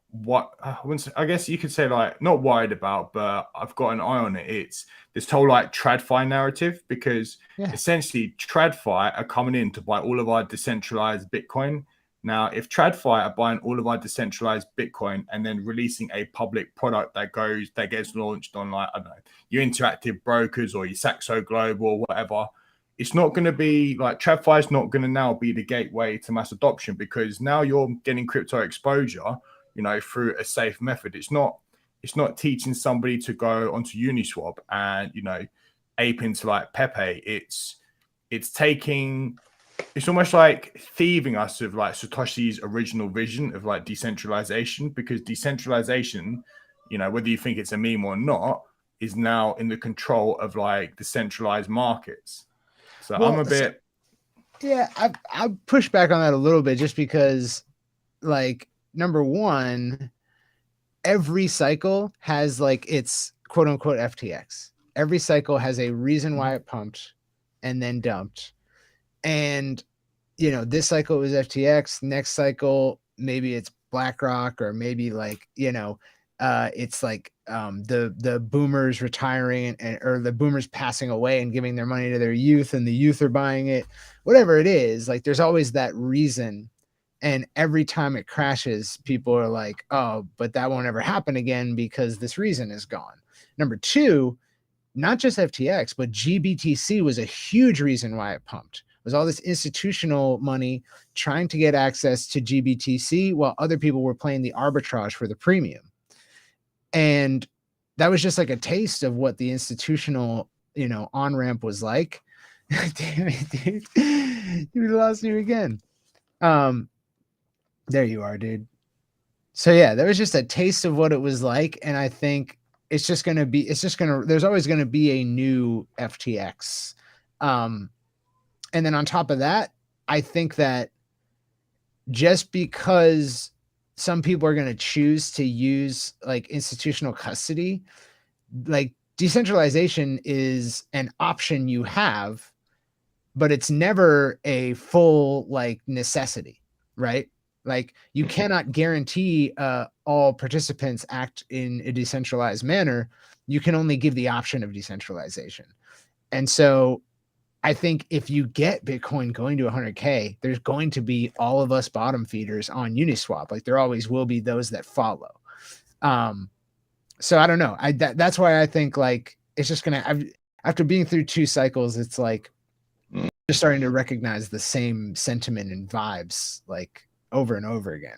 I guess you could say like not worried about, but I've got an eye on it. It's this whole like TradFi narrative, because essentially TradFi are coming in to buy all of our decentralized Bitcoin. Now, if TradFi are buying all of our decentralized Bitcoin and then releasing a public product that gets launched on like, I don't know, your interactive brokers or your Saxo Global or whatever, it's not going to be like TradFi is not going to now be the gateway to mass adoption, because now you're getting crypto exposure, you know, through a safe method. It's not teaching somebody to go onto Uniswap and, you know, ape into like Pepe. It's almost like thieving us of like Satoshi's original vision of like decentralization, because decentralization, you know, whether you think it's a meme or not, is now in the control of like the centralized markets. So well, I'm a bit. Yeah, I'll push back on that a little bit, just because like, number one, every cycle has like its quote unquote FTX. Every cycle has a reason why it pumped and then dumped. And, you know, this cycle was FTX. Next cycle, maybe it's BlackRock, or maybe like, you know, it's like the boomers retiring or the boomers passing away and giving their money to their youth, and the youth are buying it. Whatever it is, like there's always that reason. And every time it crashes, people are like, oh, but that won't ever happen again because this reason is gone. Number two, not just FTX, but GBTC was a huge reason why it pumped. It was all this institutional money trying to get access to GBTC while other people were playing the arbitrage for the premium. And that was just like a taste of what the institutional, you know, on-ramp was like. Damn it, dude. We lost you again. There you are, dude. So yeah, there was just a taste of what it was like. And I think there's always going to be a new FTX. And then on top of that, I think that just because some people are going to choose to use like institutional custody, like decentralization is an option you have, but it's never a full like necessity, right? Like you cannot guarantee all participants act in a decentralized manner. You can only give the option of decentralization. And so I think if you get Bitcoin going to 100K, there's going to be all of us bottom feeders on Uniswap. Like there always will be those that follow. So I don't know. That's why I think like it's just going to, after being through two cycles, it's like just starting to recognize the same sentiment and vibes like over and over again.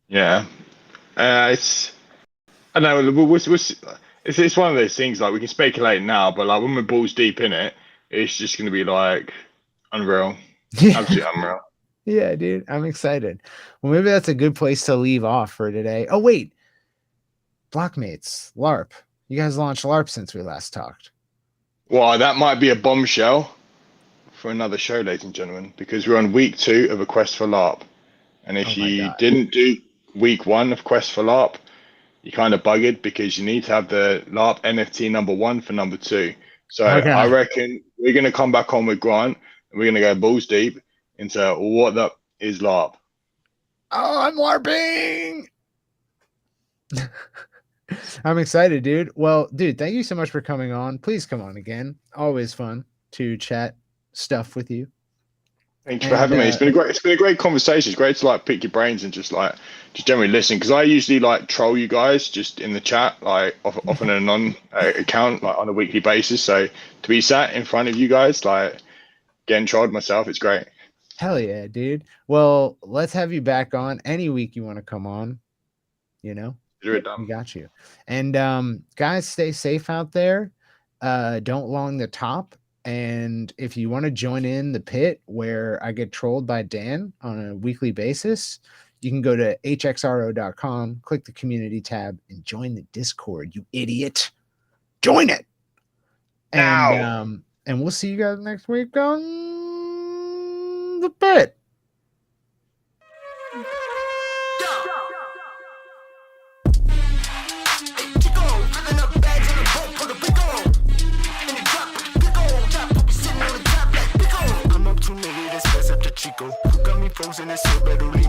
Yeah. I know it's one of those things like we can speculate now, but like when we're balls deep in it, it's just going to be like unreal. Absolutely unreal. Yeah, dude. I'm excited. Well, maybe that's a good place to leave off for today. Oh, wait. Blockmates, LARP. You guys launched LARP since we last talked. Well, that might be a bombshell for another show, ladies and gentlemen, because we're on week 2 of a quest for LARP. And if you didn't do week 1 of Quest for LARP, you kind of buggered because you need to have the LARP NFT number 1 for number 2. So Okay. I reckon we're going to come back on with Grant and we're going to go balls deep into what that is LARP. Oh, I'm LARPing. I'm excited, dude. Well, dude, thank you so much for coming on. Please come on again. Always fun to chat stuff with you. Thank you for having me. It's been a great conversation. It's great to like pick your brains and just generally listen, because I usually like troll you guys just in the chat, like off on a non account, like on a weekly basis. So to be sat in front of you guys, like getting trolled myself, it's great. Hell yeah, dude. Well, let's have you back on any week you want to come on. You know, we got you. And guys, stay safe out there. Don't long the top. And if you want to join in the pit where I get trolled by Dan on a weekly basis, you can go to hxro.com, click the community tab, and join the Discord, you idiot. Join it. And we'll see you guys next week on the pit. Chico, got me frozen, it's so better.